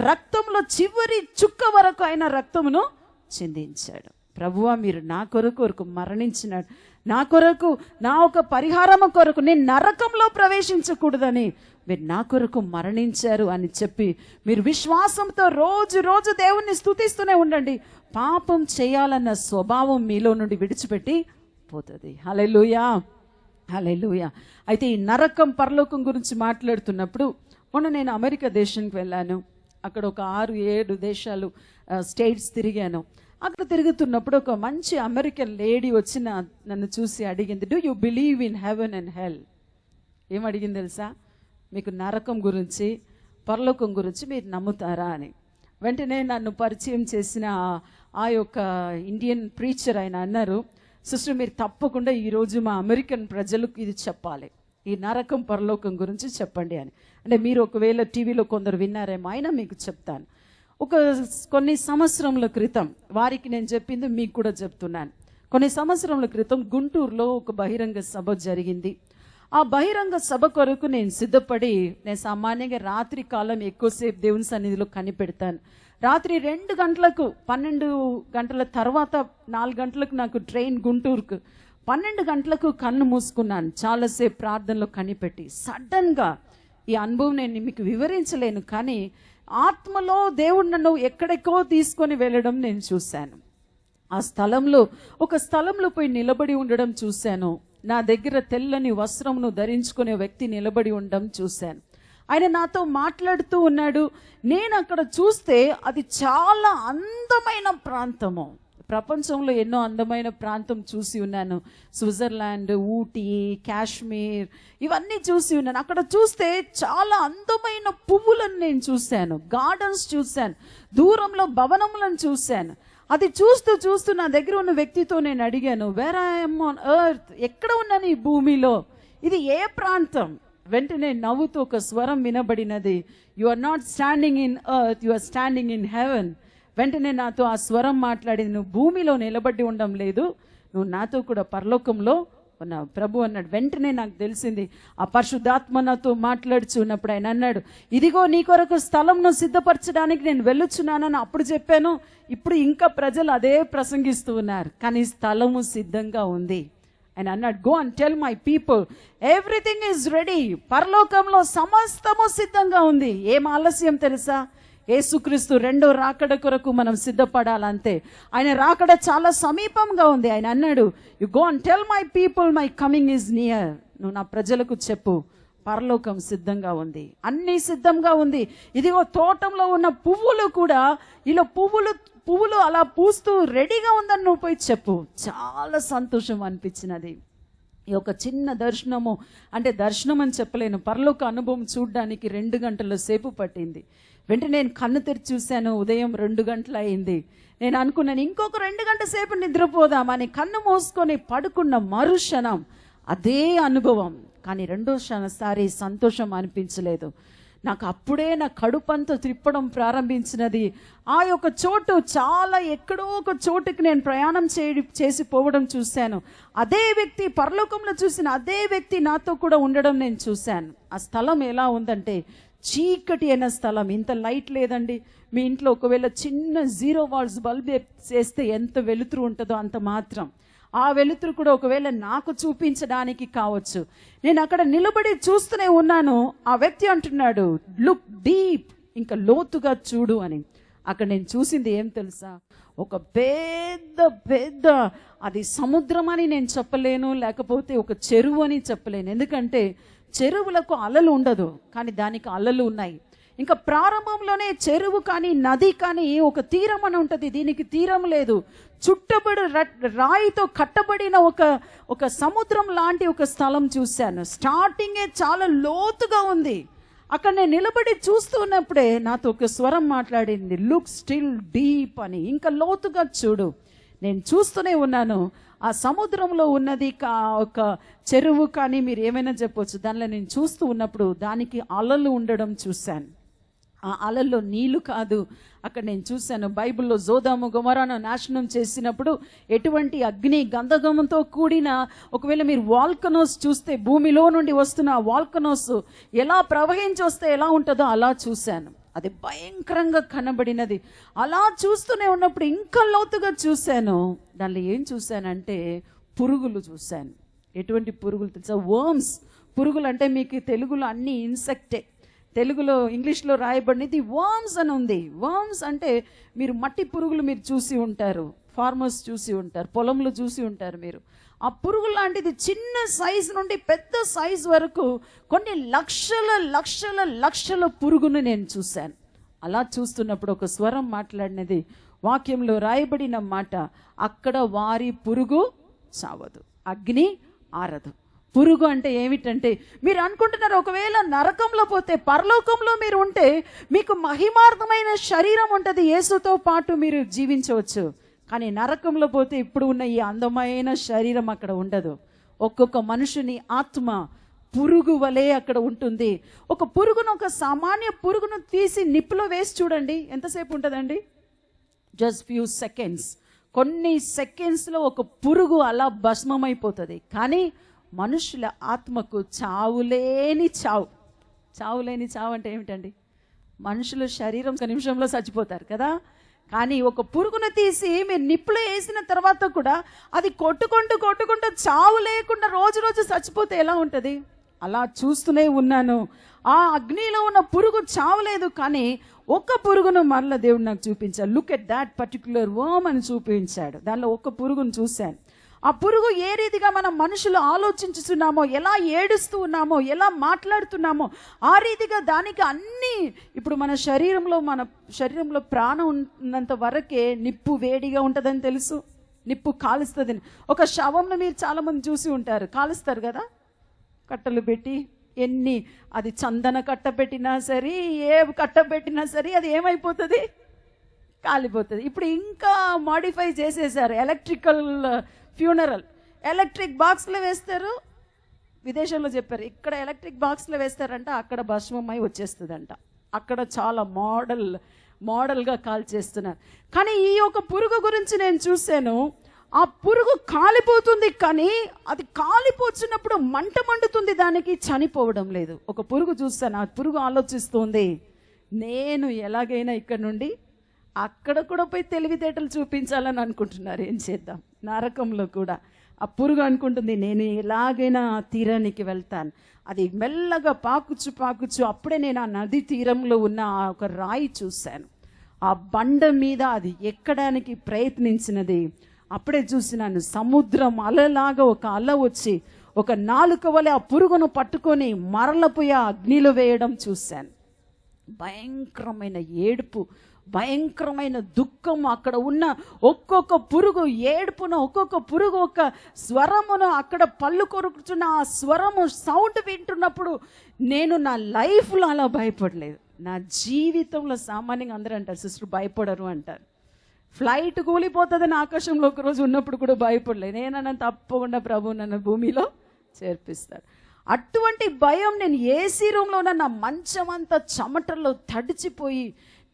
Speaker 1: రక్తంలో చివరి చుక్క వరకు ఆయన రక్తమును చెందించాడు. ప్రభువా, మీరు నా కొరకు మరణించినాడు, నా కొరకు, నా ఒక పరిహారము కొరకు, నేను నరకంలో ప్రవేశించకూడదని మీరు నా కొరకు మరణించారు అని చెప్పి మీరు విశ్వాసంతో రోజు దేవుణ్ణి స్తుతిస్తూనే ఉండండి. పాపం చేయాలన్న స్వభావం మీలో నుండి విడిచిపెట్టి పోతుంది. హల్లెలూయా, హల్లెలూయా. అయితే ఈ నరకం పరలోకం గురించి మాట్లాడుతున్నప్పుడు, మొన్న నేను అమెరికా దేశానికి వెళ్ళాను. అక్కడ ఒక 6-7 దేశాలు స్టేట్స్ తిరిగాను. అక్కడ తిరుగుతున్నప్పుడు ఒక మంచి అమెరికన్ లేడీ వచ్చి నన్ను చూసి అడిగింది, do you believe in heaven and hell? ఏం అడిగింది తెలుసా? మీకు నరకం గురించి, పరలోకం గురించి మీరు నమ్ముతారా అని. వెంటనే నన్ను పరిచయం చేసిన ఆ యొక్క ఇండియన్ ప్రీచర్ ఆయన అన్నారు, సిస్టర్ మీరు తప్పకుండా ఈరోజు మా అమెరికన్ ప్రజలకు ఇది చెప్పాలి, ఈ నరకం పరలోకం గురించి చెప్పండి అని. అంటే మీరు ఒకవేళ టీవీలో కొందరు విన్నారేమో, అయినా మీకు చెప్తాను. కొన్ని సంవత్సరముల క్రితం వారికి నేను చెప్పింది మీకు కూడా చెప్తున్నాను. కొన్ని సంవత్సరముల క్రితం గుంటూరులో ఒక బహిరంగ సభ జరిగింది. ఆ బహిరంగ సభ కొరకు నేను సిద్ధపడి, నేను సామాన్యంగా రాత్రి కాలం ఎక్కువసేపు దేవుని సన్నిధిలో కనిపెడతాను. రాత్రి 2 గంటలకు, 12 గంటల తర్వాత 4 గంటలకు నాకు ట్రైన్ గుంటూరుకు. 12 గంటలకు కన్ను మూసుకున్నాను, చాలాసేపు ప్రార్థనలో కనిపెట్టి. సడన్గా ఈ అనుభవం నేను మీకు వివరించలేను, కానీ ఆత్మలో దేవుడు నన్ను ఎక్కడికో తీసుకొని వెళ్ళడం నేను చూశాను. ఆ స్థలంలో, ఒక స్థలంలో పోయి నిలబడి ఉండడం చూశాను. నా దగ్గర తెల్లని వస్త్రమును ధరించుకునే వ్యక్తి నిలబడి ఉండడం చూశాను. ఆయన నాతో మాట్లాడుతూ ఉన్నాడు. నేను అక్కడ చూస్తే అది చాలా అందమైన ప్రాంతము. ప్రపంచంలో ఎన్నో అందమైన ప్రాంతం చూసి ఉన్నాను. స్విట్జర్లాండ్, ఊటీ, కాశ్మీర్, ఇవన్నీ చూసి ఉన్నాను. అక్కడ చూస్తే చాలా అందమైన పువ్వులను నేను చూశాను, గార్డెన్స్ చూశాను, దూరంలో భవనములను చూశాను. అది చూస్తూ నా దగ్గర ఉన్న వ్యక్తితో నేను అడిగాను, where I am on earth, ఎక్కడ ఉన్నాను ఈ భూమిలో, ఇది ఏ ప్రాంతం? వెంటనే నవ్వుతూ ఒక స్వరం వినబడినది, you are not standing in earth, you are standing in heaven. వెంటనే నాతో ఆ స్వరం మాట్లాడింది, నువ్వు భూమిలో నిలబడి ఉండడం లేదు, నువ్వు నాతో కూడా పరలోకంలో ఉన్నావు ప్రభు అన్నాడు. వెంటనే నాకు తెలిసింది, ఆ పరిశుద్ధాత్మ నాతో మాట్లాడుచు ఉన్నప్పుడు ఆయన అన్నాడు, ఇదిగో నీ కొరకు స్థలంను సిద్ధపరచడానికి నేను వెళ్ళుచున్నానని అప్పుడు చెప్పాను. ఇప్పుడు ఇంకా ప్రజలు అదే ప్రసంగిస్తూ ఉన్నారు, కానీ స్థలము సిద్ధంగా ఉంది. ఆయన అన్నాడు, go and tell my people everything is ready. పరలోకంలో సమస్తము సిద్ధంగా ఉంది. ఏం ఆలస్యం తెలుసా? యేసుక్రీస్తు రెండో రాకడ కొరకు మనం సిద్ధపడాలంతే. ఆయన రాకడ చాలా సమీపంగా ఉంది. ఆయన అన్నాడు, you go and tell my people my coming is near. నువ్వు నా ప్రజలకు చెప్పు, పరలోకం సిద్ధంగా ఉంది, అన్నీ సిద్ధంగా ఉంది. ఇదిగో తోటంలో ఉన్న పువ్వులు కూడా, ఇలా పువ్వులు అలా పూస్తూ రెడీగా ఉందని నువ్వు పోయి చెప్పు. చాలా సంతోషం అనిపించినది. ఈ ఒక చిన్న దర్శనము, అంటే దర్శనం అని చెప్పలేను, పరలోక అనుభవం చూడడానికి 2 గంటల సేపు పట్టింది. వెంటనే నేను కన్ను తెరిచి చూశాను, ఉదయం 2 గంటలు అయింది. నేను అనుకున్నాను ఇంకొక 2 గంటల సేపు నిద్రపోదామని. కన్ను మూసుకొని పడుకున్న మరుక్షణం అదే అనుభవం, కానీ రెండోసారి సంతోషం అనిపించలేదు. నాకు అప్పుడే నా కడుపంతా త్రిప్పడం ప్రారంభించినది. ఆ యొక్క చోటు చాలా ఎక్కడో ఒక చోటుకి నేను ప్రయాణం చేసి పోవడం చూశాను. అదే వ్యక్తి, పరలోకంలో చూసిన అదే వ్యక్తి నాతో కూడా ఉండడం నేను చూశాను. ఆ స్థలం ఎలా ఉందంటే చీకటి అయిన స్థలం, ఇంత లైట్ లేదండి. మీ ఇంట్లో ఒకవేళ చిన్న 0 వాల్ట్స్ బల్బ్ చేస్తే ఎంత వెలుతురు ఉంటుందో అంత మాత్రం. ఆ వెలుతురు కూడా ఒకవేళ నాకు చూపించడానికి కావచ్చు. నేను అక్కడ నిలబడి చూస్తూనే ఉన్నాను. ఆ వ్యక్తి అంటున్నాడు, లుక్ డీప్, ఇంకా లోతుగా చూడు అని. అక్కడ నేను చూసింది ఏం తెలుసా? ఒక పెద్ద అది సముద్రం అని నేను చెప్పలేను, లేకపోతే ఒక చెరువు అని చెప్పలేను. ఎందుకంటే చెరువులకు అలలు ఉండదు, కానీ దానికి అలలు ఉన్నాయి. ఇంకా ప్రారంభంలోనే చెరువు కానీ నది కానీ ఒక తీరం అని ఉంటుంది, దీనికి తీరం లేదు. చుట్టబడి రాయితో కట్టబడిన ఒక సముద్రం లాంటి ఒక స్థలం చూశాను. స్టార్టింగే చాలా లోతుగా ఉంది. అక్కడ నేను నిలబడి చూస్తూ ఉన్నప్పుడే నాతో ఒక స్వరం మాట్లాడింది, లుక్ స్టిల్ డీప్ అని. ఇంకా లోతుగా చూడు. నేను చూస్తూనే ఉన్నాను. ఆ సముద్రంలో ఉన్నది ఒక చెరువు కానీ మీరు ఏమైనా చెప్పొచ్చు. దానిలో నేను చూస్తూ ఉన్నప్పుడు దానికి అలలు ఉండడం చూశాను. ఆ అలల్లో నీళ్లు కాదు. అక్కడ నేను చూశాను, బైబిల్లో సొదొమ గొమొరాను నాశనం చేసినప్పుడు ఎటువంటి అగ్ని గంధకంతో కూడిన, ఒకవేళ మీరు వాల్కనోస్ చూస్తే భూమిలో నుండి వస్తున్న వాల్కనోస్ ఎలా ప్రవహించి వస్తే ఎలా ఉంటుందో అలా చూశాను. అది భయంకరంగా కనబడినది. అలా చూస్తూనే ఉన్నప్పుడు ఇంకా లోతుగా చూశాను. దానిలో ఏం చూశానంటే పురుగులు చూశాను. ఎటువంటి పురుగులు తెలుసా? వర్మ్స్. పురుగులు అంటే మీకు తెలుగులో అన్ని ఇన్సెక్టే, తెలుగులో ఇంగ్లీష్లో రాయబడినది వర్మ్స్ అని ఉంది. వర్మ్స్ అంటే మీరు మట్టి పురుగులు మీరు చూసి ఉంటారు, ఫార్మర్స్ చూసి ఉంటారు, పొలంలో చూసి ఉంటారు మీరు. ఆ పురుగు లాంటిది చిన్న సైజు నుండి పెద్ద సైజు వరకు కొన్ని లక్షల లక్షల లక్షల పురుగును నేను చూశాను. అలా చూస్తున్నప్పుడు ఒక స్వరం మాట్లాడినది, వాక్యంలో రాయబడిన మాట, అక్కడ వారి పురుగు చావదు, అగ్ని ఆరదు. పురుగు అంటే ఏమిటంటే, మీరు అనుకుంటున్నారు ఒకవేళ నరకంలో పోతే పరలోకంలో మీరు ఉంటే మీకు మహిమార్థమైన శరీరం ఉంటుంది, యేసుతో పాటు మీరు జీవించవచ్చు. కానీ నరకంలో పోతే ఇప్పుడు ఉన్న ఈ అందమైన శరీరం అక్కడ ఉండదు. ఒక్కొక్క మనుషుని ఆత్మ పురుగు వలె అక్కడ ఉంటుంది. ఒక పురుగును, ఒక సామాన్య పురుగును తీసి నిప్పులో వేసి చూడండి, ఎంతసేపు ఉంటుందండి? Just few seconds. కొన్ని సెకండ్స్లో ఒక పురుగు అలా భస్మమైపోతుంది. కానీ మనుషుల ఆత్మకు చావులేని చావు. చావులేని చావు అంటే ఏమిటండి? మనుషుల శరీరం ఒక నిమిషంలో చచ్చిపోతారు కదా, కానీ ఒక పురుగును తీసి మీరు నిప్పులో వేసిన తర్వాత కూడా అది కొట్టుకుంటూ చావు లేకుండా రోజు రోజు చచ్చిపోతే ఎలా ఉంటుంది? అలా చూస్తూనే ఉన్నాను. ఆ అగ్నిలో ఉన్న పురుగు చావలేదు, కానీ ఒక్క పురుగును మరల దేవుడు నాకు చూపించాడు. Look at that particular worm అని చూపించాడు. దానిలో ఒక్క పురుగును చూశాను. ఆ పురుగు ఏ రీతిగా మనం మనుషులు ఆలోచించుతున్నామో, ఎలా ఏడుస్తూ ఉన్నామో, ఎలా మాట్లాడుతున్నామో ఆ రీతిగా దానికి అన్నీ. ఇప్పుడు మన శరీరంలో ప్రాణం ఉన్నంత వరకే నిప్పు వేడిగా ఉంటుందని తెలుసు, నిప్పు కాలుస్తుందని. ఒక శవంను మీరు చాలామంది చూసి ఉంటారు, కాలుస్తారు కదా కట్టలు పెట్టి. అది చందన కట్ట పెట్టినా సరే, ఏ కట్ట పెట్టినా సరే అది ఏమైపోతుంది? కాలిపోతుంది. ఇప్పుడు ఇంకా మాడిఫై చేసేసారు, ఎలక్ట్రికల్ ఫ్యూనరల్. ఎలక్ట్రిక్ బాక్స్లో వేస్తారు. విదేశాల్లో చెప్పారు, ఇక్కడ ఎలక్ట్రిక్ బాక్స్లో వేస్తారంట, అక్కడ భస్మమై వచ్చేస్తుందంట. అక్కడ చాలా మోడల్గా కాల్చేస్తున్నారు. కానీ ఈ యొక్క పురుగు గురించి నేను చూశాను. ఆ పురుగు కాలిపోతుంది, కానీ అది కాలిపోతున్నప్పుడు మంట మండుతుంది, దానికి చనిపోవడం లేదు. ఒక పురుగు చూస్తాను, ఆ పురుగు ఆలోచిస్తుంది, నేను ఎలాగైనా ఇక్కడ నుండి అక్కడ కూడా పోయి తెలివితేటలు చూపించాలని అనుకుంటున్నారు. ఏం చేద్దాం? నరకంలో కూడా ఆ పురుగు అనుకుంటుంది, నేను ఎలాగైనా ఆ తీరానికి వెళ్తాను. అది మెల్లగా పాకుచు అప్పుడే నేను ఆ నది తీరంలో ఉన్న ఒక రాయి చూశాను. ఆ బండ మీద అది ఎక్కడానికి ప్రయత్నించినది. అప్పుడే చూసినాను, సముద్రం అలలాగా ఒక అల వచ్చి ఒక నాలుక వలె ఆ పురుగును పట్టుకొని మరలపోయి ఆ అగ్నిలో వేయడం చూశాను. భయంకరమైన ఏడుపు, భయంకరమైన దుఃఖం. అక్కడ ఉన్న ఒక్కొక్క పురుగు ఏడుపున, ఒక్కొక్క పురుగు ఒక స్వరమును అక్కడ పళ్ళు కొరుకుతున్న ఆ స్వరము సౌండ్ వింటున్నప్పుడు నేను నా లైఫ్లో అలా భయపడలేదు. నా జీవితంలో సామాన్యంగా అందరూ అంటారు, సిస్టర్ భయపడరు అంటారు. ఫ్లైట్ కూలిపోతుందని ఆకాశంలో ఒకరోజు ఉన్నప్పుడు కూడా భయపడలేదు. నేనన్నా తప్పకుండా ప్రభు నన్ను భూమిలో చేర్పిస్తాడు. అటువంటి భయం, నేను ఏసీ రూమ్లో ఉన్న నా మంచం అంతా చెమటల్లో తడిచిపోయి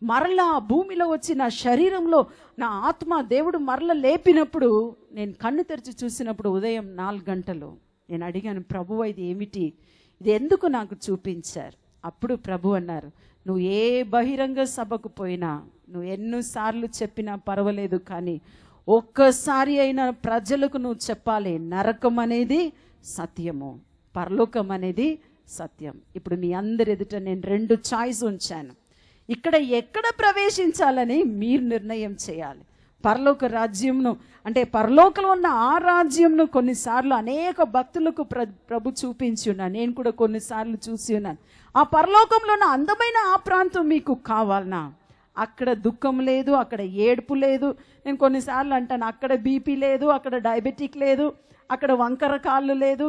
Speaker 1: మరలా భూమిలో వచ్చి నా శరీరంలో నా ఆత్మ దేవుడు మరల లేపినప్పుడు, నేను కన్ను తెరిచి చూసినప్పుడు ఉదయం 4 గంటలు నేను అడిగాను, ప్రభువా ఇది ఏమిటి, ఇది ఎందుకు నాకు చూపించారు? అప్పుడు ప్రభు అన్నారు, నువ్వు ఏ బహిరంగ సభకు పోయినా, నువ్వు ఎన్నోసార్లు చెప్పినా పర్వాలేదు, కానీ ఒక్కసారి అయినా ప్రజలకు నువ్వు చెప్పాలి, నరకం అనేది సత్యము, పరలోకం అనేది సత్యం. ఇప్పుడు మీ అందరి ఎదుట నేను 2 చాయిస్ ఉంచాను. ఇక్కడ ఎక్కడ ప్రవేశించాలని మీరు నిర్ణయం చేయాలి. పరలోక రాజ్యంను, అంటే పరలోకంలో ఉన్న ఆ రాజ్యంను కొన్నిసార్లు అనేక భక్తులకు ప్రభు చూపించి ఉన్నాను. నేను కూడా కొన్నిసార్లు చూసి ఉన్నాను. ఆ పరలోకంలో ఉన్న అందమైన ఆ ప్రాంతం మీకు కావాలనా? అక్కడ దుఃఖం లేదు, అక్కడ ఏడుపు లేదు. నేను కొన్నిసార్లు అంటాను, అక్కడ బీపీ లేదు, అక్కడ డయాబెటిక్ లేదు, అక్కడ వంకర కాళ్ళు లేదు,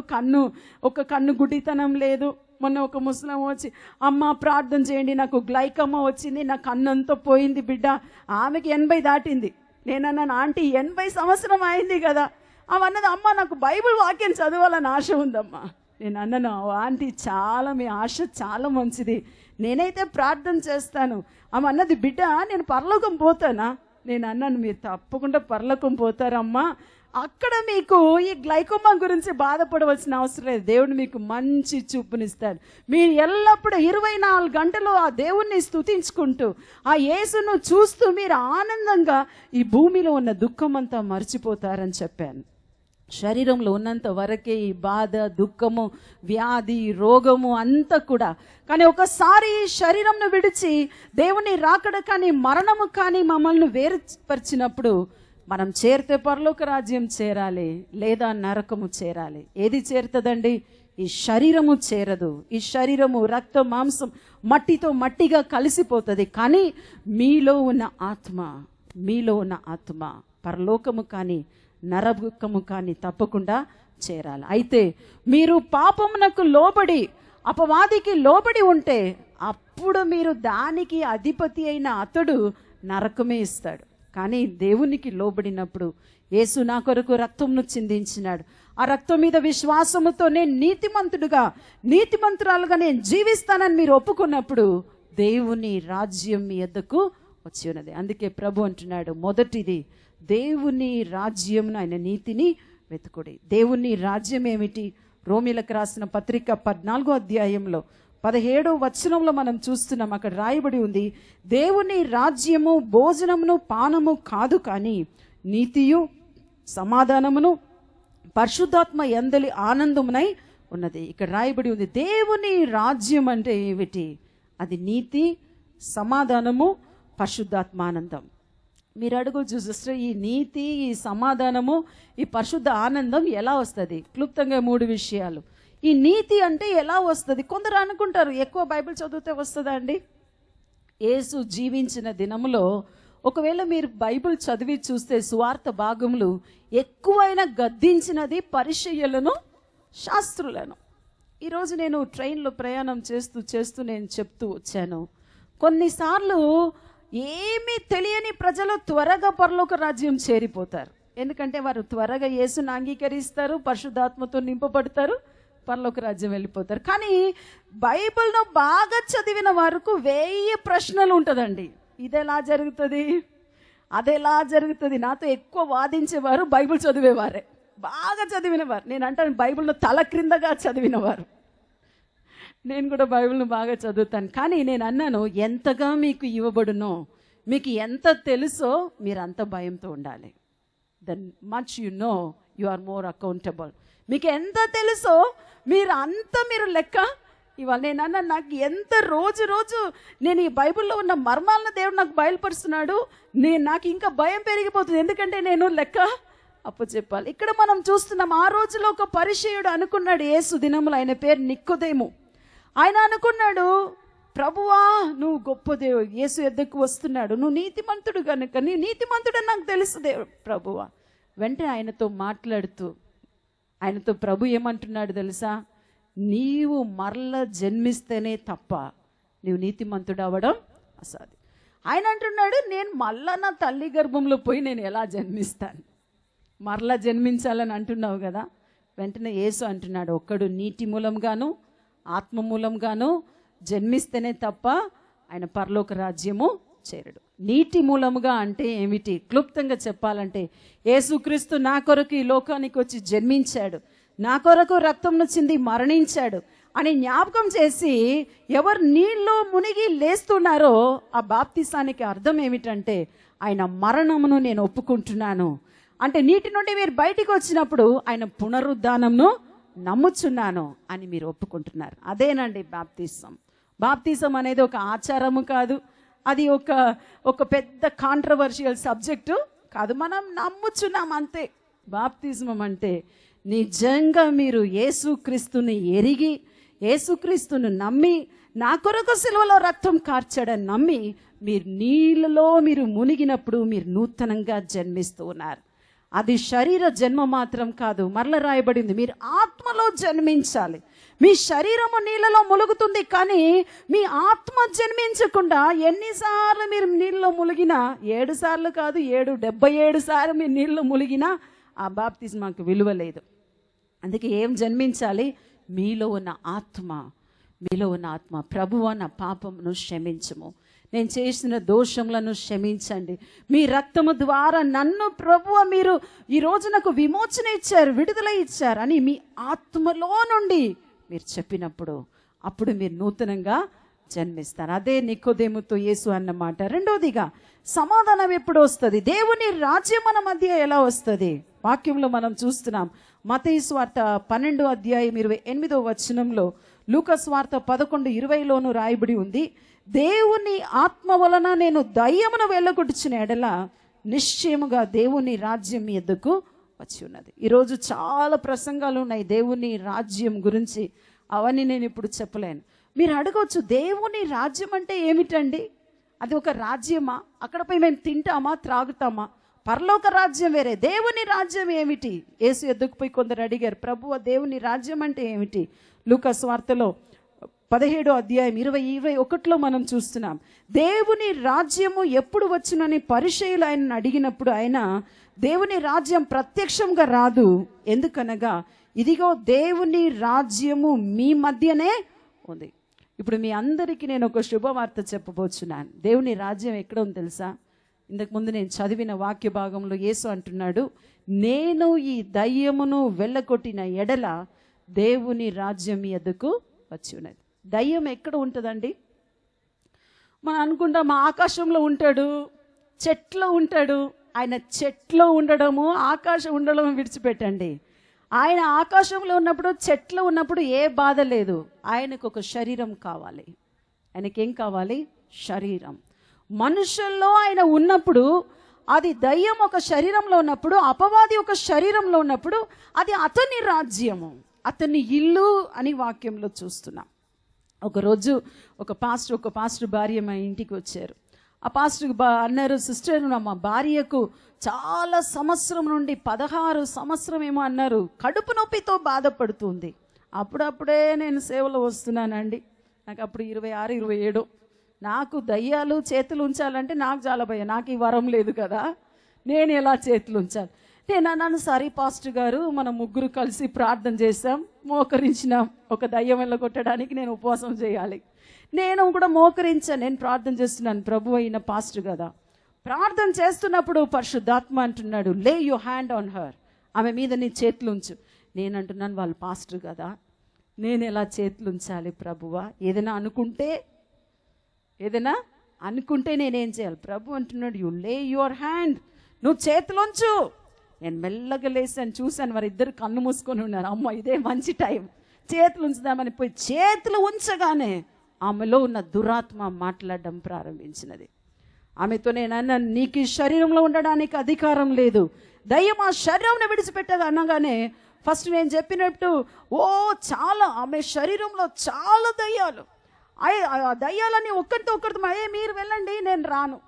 Speaker 1: ఒక కన్ను గుడ్డితనం లేదు. మొన్న ఒక ముస్లిం వచ్చి, అమ్మ ప్రార్థన చేయండి, నాకు గ్లైకమ్మ వచ్చింది, నా కన్నంతా పోయింది బిడ్డ. ఆమెకి 80 దాటింది. నేనన్నాను, ఆంటీ 80 సంవత్సరం అయింది కదా. ఆమె అన్నది, అమ్మ నాకు బైబిల్ వాక్యం చదవాలని ఆశ ఉందమ్మా. నేను అన్నాను, ఆంటీ మీ ఆశ చాలా మంచిది, నేనైతే ప్రార్థన చేస్తాను. ఆమె అన్నది, బిడ్డ నేను పరలోకం పోతానా? నేను అన్నాను, మీరు తప్పకుండా పరలోకం పోతారమ్మా. అక్కడ మీకు ఈ గ్లైకోమా గురించి బాధపడవలసిన అవసరం లేదు. దేవుడు మీకు మంచి చూపునిస్తాడు. మీరు ఎల్లప్పుడూ 24 గంటలు ఆ దేవుణ్ణి స్తుతించుకుంటూ, ఆ యేసును చూస్తూ మీరు ఆనందంగా ఈ భూమిలో ఉన్న దుఃఖం అంతా మర్చిపోతారని చెప్పాను. శరీరంలో ఉన్నంత వరకే ఈ బాధ, దుఃఖము, వ్యాధి, రోగము అంతా కూడా. కానీ ఒకసారి శరీరంను విడిచి దేవుని రాకడ కానీ మరణము కానీ మమ్మల్ని వేరుపరిచినప్పుడు మనం చేరితే పరలోక రాజ్యం చేరాలి, లేదా నరకము చేరాలి. ఏది చేరుతుందండి? ఈ శరీరము చేరదు. ఈ శరీరము రక్తం మాంసం మట్టితో మట్టిగా కలిసిపోతుంది. కానీ మీలో ఉన్న ఆత్మ పరలోకము కానీ నరకము కానీ తప్పకుండా చేరాలి. అయితే మీరు పాపమునకు లోబడి అపవాదికి లోబడి ఉంటే అప్పుడు మీరు దానికి అధిపతి అయిన అతడు నరకమే ఇస్తాడు. కానీ దేవునికి లోబడినప్పుడు, యేసు నా కొరకు రక్తంను చిందించినాడు, ఆ రక్తం మీద విశ్వాసముతో నేను నీతిమంతురాలుగా నేను జీవిస్తానని మీరు ఒప్పుకున్నప్పుడు దేవుని రాజ్యం మీ యొద్దకు వచ్చి ఉన్నది. అందుకే ప్రభు అంటున్నాడు, మొదటిది దేవుని రాజ్యంను, ఆయన నీతిని వెతుకుడి. దేవుని రాజ్యం ఏమిటి? రోమీలకు రాసిన పత్రిక 14వ అధ్యాయంలో 17వ వచనంలో మనం చూస్తున్నాం. అక్కడ రాయబడి ఉంది, దేవుని రాజ్యము భోజనమును పానము కాదు, కానీ నీతియు సమాధానమును పరిశుద్ధాత్మ యందలి ఆనందమునై ఉన్నది. ఇక్కడ రాయబడి ఉంది, దేవుని రాజ్యం అంటే ఏమిటి? అది నీతి, సమాధానము, పరిశుద్ధాత్మ ఆనందం. మీరు అడుగుచ్చు, సిస్టర్ ఈ నీతి, ఈ సమాధానము, ఈ పరిశుద్ధ ఆనందం ఎలా వస్తుంది? క్లుప్తంగా 3 విషయాలు. ఈ నీతి అంటే ఎలా వస్తుంది? కొందరు అనుకుంటారు, ఎక్కువ బైబిల్ చదివితే వస్తుందా అండి? యేసు జీవించిన దినములో ఒకవేళ మీరు బైబిల్ చదివి చూస్తే సువార్త భాగములు ఎక్కువైనా గద్దించినది పరిసయ్యులను, శాస్త్రులను. ఈరోజు నేను ట్రైన్లో ప్రయాణం చేస్తూ నేను చెప్తూ వచ్చాను, కొన్నిసార్లు ఏమీ తెలియని ప్రజలు త్వరగా పరలోక రాజ్యం చేరిపోతారు. ఎందుకంటే వారు త్వరగా యేసుని అంగీకరిస్తారు, పరిశుద్ధాత్మతో నింపబడతారు, పరలోక రాజ్యం వెళ్ళిపోతారు. కానీ బైబిల్ను బాగా చదివిన వరకు 1000 ప్రశ్నలు ఉంటుందండి. ఇదెలా జరుగుతుంది, అదెలా జరుగుతుంది? నాతో ఎక్కువ వాదించేవారు బైబిల్ చదివేవారే, బాగా చదివినవారు. నేను అంటాను, బైబిల్ను తల క్రిందగా చదివినవారు. నేను కూడా బైబిల్ను బాగా చదువుతాను. కానీ నేను అన్నాను, ఎంతగా మీకు ఇవ్వబడునో, మీకు ఎంత తెలుసో మీరు అంత భయంతో ఉండాలి. Then much you know you are more accountable. మీకు ఎంత తెలుసో మీరు లెక్క ఇవ్వాలి. నేను అన్నాను, నాకు ఎంత రోజు నేను ఈ బైబిల్లో ఉన్న మర్మాలను దేవుడు నాకు బయలుపరుస్తున్నాడు, నాకు ఇంకా భయం పెరిగిపోతుంది. ఎందుకంటే నేను లెక్క అప్పచెప్పాలి. ఇక్కడ మనం చూస్తున్నాం, ఆ రోజులో ఒక పరిసయ్యుడు అనుకున్నాడు, యేసు దినములు, ఆయన పేరు నికోదేము. ఆయన అనుకున్నాడు, ప్రభువా నువ్వు గొప్ప దేవుడు, యేసు ఎద్దకు వస్తున్నాడు, నువ్వు నీతిమంతుడు కనుక, నీ నీతిమంతుడని నాకు తెలుసు దేవుడు ప్రభువా. వెంటనే ఆయనతో మాట్లాడుతూ ఆయనతో ప్రభు ఏమంటున్నాడు తెలుసా? నీవు మరల జన్మిస్తేనే తప్ప నీవు నీతిమంతుడు అవ్వడం అసాధ్యం. ఆయన అంటున్నాడు, నేను మళ్ళా నా తల్లి గర్భంలో పోయి నేను ఎలా జన్మిస్తాను? మరలా జన్మించాలని అంటున్నావు కదా. వెంటనే యేసు అంటున్నాడు, ఒక్కడు నీటి మూలంగాను ఆత్మ మూలంగాను జన్మిస్తేనే తప్ప ఆయన పరలోక రాజ్యము చేరడు. నీటి మూలముగా అంటే ఏమిటి? క్లుప్తంగా చెప్పాలంటే, యేసుక్రీస్తు నా కొరకు ఈ లోకానికి వచ్చి జన్మించాడు, నా కొరకు రక్తంను చింది మరణించాడు అని జ్ఞాపకం చేసి ఎవరు నీళ్ళలో మునిగి లేస్తున్నారో ఆ బాప్తిసానికి అర్థం ఏమిటంటే, ఆయన మరణమును నేను ఒప్పుకుంటున్నాను అంటే, నీటి నుండి మీరు బయటికి వచ్చినప్పుడు ఆయన పునరుద్ధానంను నమ్ముచున్నాను అని మీరు ఒప్పుకుంటున్నారు. అదేనండి బాప్తిసం. బాప్తిసం అనేది ఒక ఆచారము కాదు, అది ఒక పెద్ద కాంట్రవర్షియల్ సబ్జెక్టు కాదు, మనం నమ్ముచున్నాం అంతే. బాప్తిజమం అంటే నిజంగా మీరు యేసుక్రీస్తుని ఎరిగి, యేసుక్రీస్తుని నమ్మి, నా కొరకు సిలువలో రక్తం కార్చాడని నమ్మి మీరు నీళ్ళలో మీరు మునిగినప్పుడు మీరు నూతనంగా జన్మిస్తూ ఉన్నారు. అది శరీర జన్మ మాత్రం కాదు, మరల రాయబడింది మీరు ఆత్మలో జన్మించాలి. మీ శరీరము నీళ్ళలో ములుగుతుంది, కానీ మీ ఆత్మ జన్మించకుండా ఎన్నిసార్లు మీరు నీళ్ళలో ములిగినా, 7 సార్లు కాదు 77 సార్లు మీరు నీళ్ళలో ములిగినా ఆ బాప్తిజమాకు విలువ లేదు. అందుకే ఏం జన్మించాలి? మీలో ఉన్న ఆత్మ, మీలో ఉన్న ఆత్మ. ప్రభువా నా పాపమును క్షమించము, నేను చేసిన దోషములను క్షమించండి, మీ రక్తము ద్వారా నన్ను ప్రభువా మీరు ఈరోజు నాకు విమోచన ఇచ్చారు, విడుదల ఇచ్చారు అని మీ ఆత్మలో నుండి మీరు చెప్పినప్పుడు అప్పుడు మీరు నూతనంగా జన్మిస్తారు. అదే నికోదేముతో యేసు అన్నమాట. రెండోదిగా సమాధానం ఎప్పుడు వస్తుంది? దేవుని రాజ్యం మన మధ్య ఎలా వస్తుంది? వాక్యంలో మనం చూస్తున్నాం. మత్తయి సువార్త 12వ అధ్యాయం 28వ వచనంలో, లూకా సువార్త 11:20లోను రాయబడి ఉంది, దేవుని ఆత్మ వలన నేను దయ్యమును వెళ్ళగొట్టుచున్న ఎడల నిశ్చయముగా దేవుని రాజ్యం మీ యొద్దకు వచ్చి ఉన్నది. ఈరోజు చాలా ప్రసంగాలు ఉన్నాయి దేవుని రాజ్యం గురించి, అవన్నీ నేను ఇప్పుడు చెప్పలేను. మీరు అడగవచ్చు, దేవుని రాజ్యం అంటే ఏమిటండి? అది ఒక రాజ్యమా? అక్కడ పోయి మేము తింటామా, త్రాగుతామా? పరలోక రాజ్యం వేరే, దేవుని రాజ్యం ఏమిటి? యేసు యొద్దకు పోయి కొందరు అడిగారు, ప్రభువా దేవుని రాజ్యం అంటే ఏమిటి? లూకా సువార్తలో 17వ అధ్యాయం 20-21లో మనం చూస్తున్నాం. దేవుని రాజ్యము ఎప్పుడు వచ్చునని పరిసయ్యులు ఆయనను అడిగినప్పుడు ఆయన, దేవుని రాజ్యం ప్రత్యక్షంగా రాదు, ఎందుకనగా ఇదిగో దేవుని రాజ్యము మీ మధ్యనే ఉంది. ఇప్పుడు మీ అందరికీ నేను ఒక శుభవార్త చెప్పబోతున్నాను. దేవుని రాజ్యం ఎక్కడ ఉంది తెలుసా? ఇంతకుముందు నేను చదివిన వాక్య భాగంలో యేసు అంటున్నాడు, నేను ఈ దయ్యమును వెళ్ళగొట్టిన ఎడల దేవుని రాజ్యం మీ యొద్దకు వచ్చి ఉన్నది. దయ్యం ఎక్కడ ఉంటుందండి? మనం అనుకుంటాం ఆకాశంలో ఉంటాడు, చెట్లో ఉంటాడు. ఆయన చెట్లో ఉండడము, ఆకాశం ఉండడం విడిచిపెట్టండి. ఆయన ఆకాశంలో ఉన్నప్పుడు, చెట్లో ఉన్నప్పుడు ఏ బాధ లేదు. ఆయనకు ఒక శరీరం కావాలి. ఆయనకేం కావాలి? శరీరం. మనుషుల్లో ఆయన ఉన్నప్పుడు, అది దయ్యం ఒక శరీరంలో ఉన్నప్పుడు, అపవాది ఒక శరీరంలో ఉన్నప్పుడు, అది అతని రాజ్యము, అతని ఇల్లు అని వాక్యంలో చూస్తున్నాం. ఒకరోజు ఒక పాస్టర్ భార్య మా ఇంటికి వచ్చారు. ఆ పాస్టర్ అన్నారు, సిస్టర్ మా భార్యకు చాలా సంవత్సరం నుండి 16 సంవత్సరం ఏమో అన్నారు, కడుపు నొప్పితో బాధపడుతుంది. అప్పుడప్పుడే నేను సేవలో వస్తున్నానండి, నాకు అప్పుడు 26, 27. నాకు దయ్యాలు చేతులు ఉంచాలంటే నాకు చాలా భయం. నాకు ఈ వరం లేదు కదా, నేను ఎలా చేతులు ఉంచాలి? నేను అన్నాను, సరే పాస్టర్ గారు, మనం ముగ్గురు కలిసి ప్రార్థన చేశాం, మోకరించినాం. ఒక దయ్యం వెళ్ళగొట్టడానికి నేను ఉపవాసం చేయాలి. నేను కూడా మోకరించాను, నేను ప్రార్థన చేస్తున్నాను. ప్రభు అయిన పాస్టర్ కదా, ప్రార్థన చేస్తున్నప్పుడు పరిశుద్ధాత్మ అంటున్నాడు, లే యువర్ హ్యాండ్ ఆన్ హర్, ఆమె మీద నీ చేతులు ఉంచు. నేను అంటున్నాను, వాళ్ళు పాస్టర్ కదా, నేను ఎలా చేతులు ఉంచాలి ప్రభువా? ఏదైనా అనుకుంటే నేనేం చేయాలి? ప్రభు అంటున్నాడు, యు లే యువర్ హ్యాండ్, నువ్వు చేతులుంచు. నేను మెల్లగా లేసాను, చూశాను, వారి ఇద్దరు కన్ను మూసుకొని ఉన్నారు. అమ్మ ఇదే మంచి టైం, చేతులు ఉంచుదామని పోయి చేతులు ఉంచగానే ఆమెలో ఉన్న దురాత్మ మాట్లాడడం ప్రారంభించినది. ఆమెతో నేను అన్నాను, నీకు ఈ శరీరంలో ఉండడానికి అధికారం లేదు, దయ్యం ఆ శరీరంను విడిచిపెట్టగా అనగానే ఫస్ట్ నేను చెప్పినట్టు చాలా ఆమె శరీరంలో చాలా దయ్యాలు, ఆ దయ్యాలని ఒక్కరితో మీరు వెళ్ళండి నేను రాను.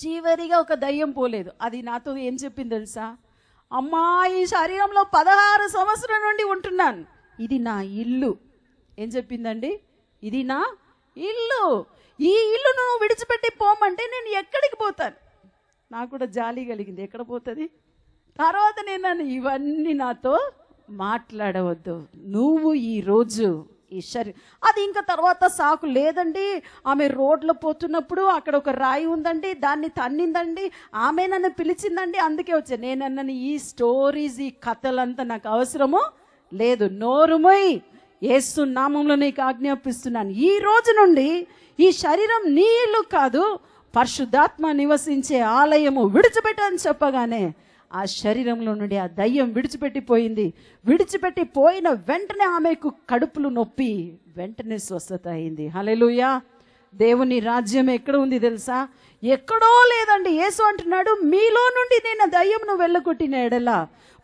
Speaker 1: చివరిగా ఒక దయ్యం పోలేదు. అది నాతో ఏం చెప్పింది తెలుసా? అమ్మా, ఈ శరీరంలో 16 సంవత్సరం నుండి ఉంటున్నాను, ఇది నా ఇల్లు. ఏం చెప్పిందండి? ఇది నా ఇల్లు, ఈ ఇల్లు నువ్వు విడిచిపెట్టి పోమంటే నేను ఎక్కడికి పోతాను? నాకు కూడా జాలి కలిగింది, ఎక్కడ పోతుంది? తర్వాత నేను ఇవన్నీ నాతో మాట్లాడవద్దు, నువ్వు ఈరోజు ఈ అది ఇంకా తర్వాత సాకు లేదండి. ఆమె రోడ్లో పోతున్నప్పుడు అక్కడ ఒక రాయి ఉందండి, దాన్ని తన్నిందండి, ఆమె నన్ను పిలిచిందండి, అందుకే వచ్చా. నేనన్నాను, ఈ స్టోరీస్, ఈ కథలంతా నాకు అవసరము లేదు. నోరుమోయ్, యేసు నామంలో నీకు ఆజ్ఞాపిస్తున్నాను, ఈ రోజు నుండి ఈ శరీరం నీ ఇల్లు కాదు, పరిశుద్ధాత్మ నివసించే ఆలయము, విడిచిపెట్టని చెప్పగానే ఆ శరీరంలో నుండి ఆ దయ్యం విడిచిపెట్టిపోయింది. విడిచిపెట్టిపోయిన వెంటనే ఆమెకు కడుపులు నొప్పి వెంటనే స్వస్థత అయింది. హల్లెలూయా! దేవుని రాజ్యం ఎక్కడ ఉంది తెలుసా? ఎక్కడో లేదండి. యేసు అంటున్నాడు, మీలో నుండి నేను దయ్యమును వెళ్ళగొట్టిన ఎడల,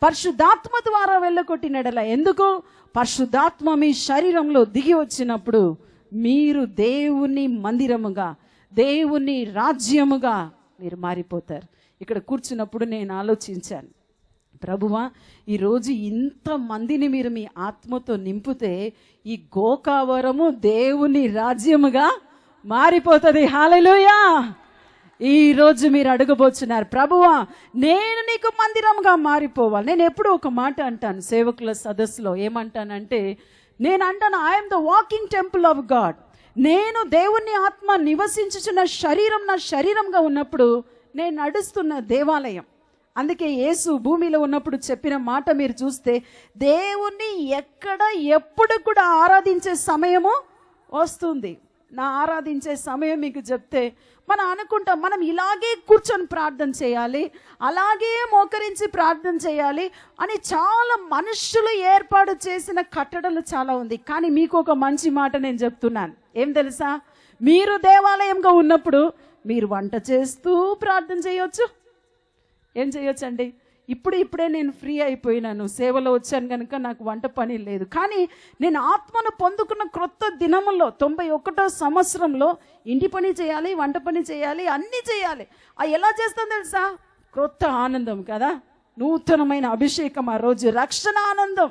Speaker 1: పరిశుద్ధాత్మ ద్వారా వెళ్ళగొట్టిన ఎడల. ఎందుకు? పరిశుద్ధాత్మ మీ శరీరంలో దిగి వచ్చినప్పుడు మీరు దేవుని మందిరముగా, దేవుని రాజ్యముగా మీరు మారిపోతారు. ఇక్కడ కూర్చున్నప్పుడు నేను ఆలోచించాను, ప్రభువా, ఈరోజు ఇంతమందిని మీరు మీ ఆత్మతో నింపితే ఈ గోకావరము దేవుని రాజ్యముగా మారిపోతుంది. హల్లెలూయా. ఈరోజు మీరు అడగబోతున్నారు, ప్రభువా నేను నీకు మందిరంగా మారిపోవాలి. నేను ఎప్పుడు ఒక మాట అంటాను సేవకుల సదస్సులో, ఏమంటానంటే, నేను అంటాను, I'm the walking temple of God. నేను దేవుని ఆత్మ నివసించుచున్న శరీరం నా శరీరంగా ఉన్నప్పుడు నేను నడుస్తున్న దేవాలయం. అందుకే యేసు భూమిలో ఉన్నప్పుడు చెప్పిన మాట మీరు చూస్తే, దేవుణ్ణి ఎక్కడ ఎప్పుడు కూడా ఆరాధించే సమయము వస్తుంది. నా ఆరాధించే సమయం మీకు చెప్తే మనం అనుకుంటాం, మనం ఇలాగే కూర్చొని ప్రార్థన చేయాలి, అలాగే మోకరించి ప్రార్థన చేయాలి అని చాలా మనుషులు ఏర్పాటు చేసిన కట్టడలు చాలా ఉంది. కానీ మీకు ఒక మంచి మాట నేను చెప్తున్నాను. ఏం తెలుసా? మీరు దేవాలయంగా ఉన్నప్పుడు మీరు వంట చేస్తూ ప్రార్థన చేయొచ్చు. ఏం చేయొచ్చు అండి? ఇప్పుడే నేను ఫ్రీ అయిపోయినాను, సేవలో వచ్చాను కనుక నాకు వంట పని లేదు. కానీ నేను ఆత్మను పొందుకున్న క్రొత్త దినములో 91వ సంవత్సరంలో ఇంటి పని చేయాలి, వంట పని చేయాలి, అన్నీ చేయాలి. ఎలా చేస్తాను తెలుసా? క్రొత్త ఆనందం కదా, నూతనమైన అభిషేకం. ఆ రోజు రక్షణ ఆనందం.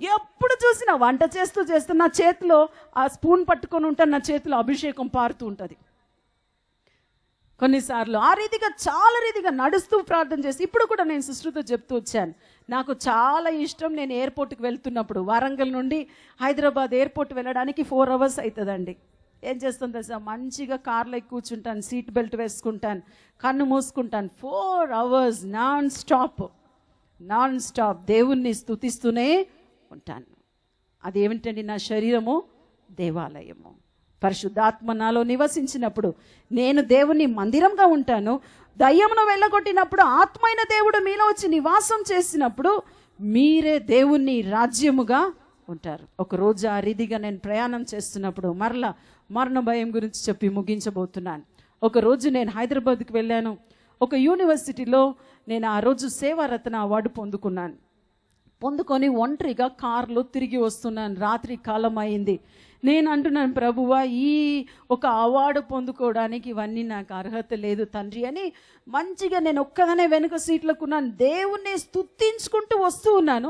Speaker 1: ఎప్పుడు చూసినా వంట చేస్తూ నా చేతిలో ఆ స్పూన్ పట్టుకొని ఉంటాను, నా చేతిలో అభిషేకం పారుతూ ఉంటుంది. కొన్నిసార్లు ఆ రీతిగా చాలా రీతిగా నడుస్తూ ప్రార్థన చేసి, ఇప్పుడు కూడా నేను సిస్టర్తో చెప్తూ వచ్చాను, నాకు చాలా ఇష్టం. నేను ఎయిర్పోర్ట్కి వెళ్తున్నప్పుడు, వరంగల్ నుండి హైదరాబాద్ ఎయిర్పోర్ట్ వెళ్ళడానికి 4 hours అవుతుందండి. ఏం చేస్తాను తెలుసా? మంచిగా కార్లో ఎక్కి కూర్చుంటాను, సీట్ బెల్ట్ వేసుకుంటాను, కన్ను మూసుకుంటాను. 4 hours నాన్ స్టాప్ దేవుణ్ణి స్తుతిస్తూనే ఉంటాను. అదేమిటండి? నా శరీరము దేవాలయము. పరిశుద్ధాత్మ నాలో నివసించినప్పుడు నేను దేవుని మందిరంగా ఉంటాను. దయ్యమును వెళ్ళగొట్టినప్పుడు ఆత్మైన దేవుడు మీలో వచ్చి నివాసం చేసినప్పుడు మీరే దేవుని రాజ్యముగా ఉంటారు. ఒక రోజు ఆ రీతిగా నేను ప్రయాణం చేస్తున్నప్పుడు మరణ భయం గురించి చెప్పి ముగించబోతున్నాను. ఒక రోజు నేను హైదరాబాద్కి వెళ్ళాను. ఒక యూనివర్సిటీలో నేను ఆ రోజు సేవారత్న అవార్డు పొందుకొని ఒంటరిగా కారులో తిరిగి వస్తున్నాను. రాత్రి కాలం అయింది. నేను అంటున్నాను, ప్రభువా, ఈ ఒక అవార్డు పొందుకోవడానికి ఇవన్నీ నాకు అర్హత లేదు తండ్రి అని మంచిగా నేను ఒక్కదనే వెనుక సీట్లకు ఉన్నాను. దేవుణ్ణి స్తుతించుకుంటూ వస్తూ ఉన్నాను.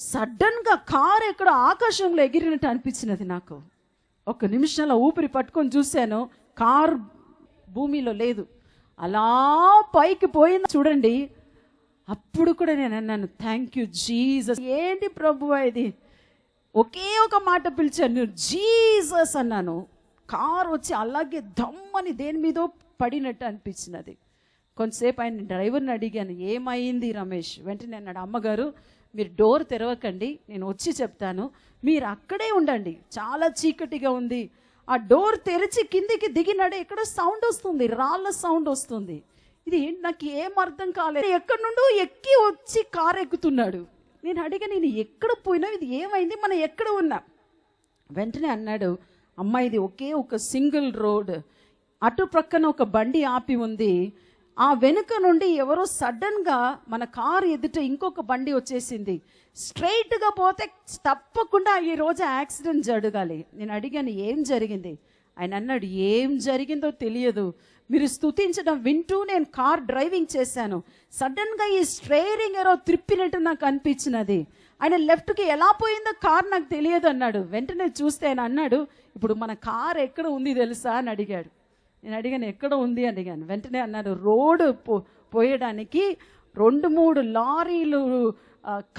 Speaker 1: సడన్గా కారు ఎక్కడో ఆకాశంలో ఎగిరినట్టు అనిపించినది నాకు. 1 నిమిషంలో ఊపిరి పట్టుకొని చూశాను, కారు భూమిలో లేదు, అలా పైకి పోయింది చూడండి. అప్పుడు కూడా నేను అన్నాను, థ్యాంక్ యూ జీసస్. ఏంటి ప్రభువా ఇది? ఒకే ఒక మాట పిలిచాను, జీసస్ అన్నాను. కారు వచ్చి అలాగే దమ్మని దేని మీదో పడినట్టు అనిపించినది. కొంతసేపు ఆయన డ్రైవర్ని అడిగాను, ఏమైంది రమేష్? వెంటనే అన్నాడు, అమ్మగారు మీరు డోర్ తెరవకండి, నేను వచ్చి చెప్తాను, మీరు అక్కడే ఉండండి, చాలా చీకటిగా ఉంది. ఆ డోర్ తెరిచి కిందికి దిగినాడే ఎక్కడో సౌండ్ వస్తుంది, రాళ్ళ సౌండ్ వస్తుంది. ఇది ఏంటి? నాకు ఏం అర్థం కాలేదు. ఎక్కడి నుండో ఎక్కి వచ్చి కారు ఎక్కుతున్నాడు. నేను అడిగా, నేను ఎక్కడ పోయినా, ఇది ఏమైంది, మనం ఎక్కడ ఉన్నా? వెంటనే అన్నాడు, అమ్మ ఇది ఒకే ఒక సింగిల్ రోడ్, అటు ప్రక్కన ఒక బండి ఆపి ఉంది, ఆ వెనుక నుండి ఎవరో సడన్గా మన కారు ఎదుట ఇంకొక బండి వచ్చేసింది, స్ట్రైట్గా పోతే తప్పకుండా ఈ రోజు యాక్సిడెంట్ జరగాలి. నేను అడిగాను, ఏం జరిగింది? ఆయన అన్నాడు, ఏం జరిగిందో తెలియదు, మీరు స్తుతించడం వింటూ నేను కార్ డ్రైవింగ్ చేశాను, సడన్గా ఈ స్ట్రైరింగ్ ఏరో త్రిప్పినట్టు నాకు అనిపించినది, ఆయన లెఫ్ట్కి ఎలా పోయిందో కార్ నాకు తెలియదు అన్నాడు. వెంటనే చూస్తే ఆయన అన్నాడు, ఇప్పుడు మన కార్ ఎక్కడ ఉంది తెలుసా అని అడిగాడు. నేను అడిగాను, ఎక్కడ ఉంది అడిగాను. వెంటనే అన్నాడు, రోడ్డు పోయడానికి 2-3 లారీలు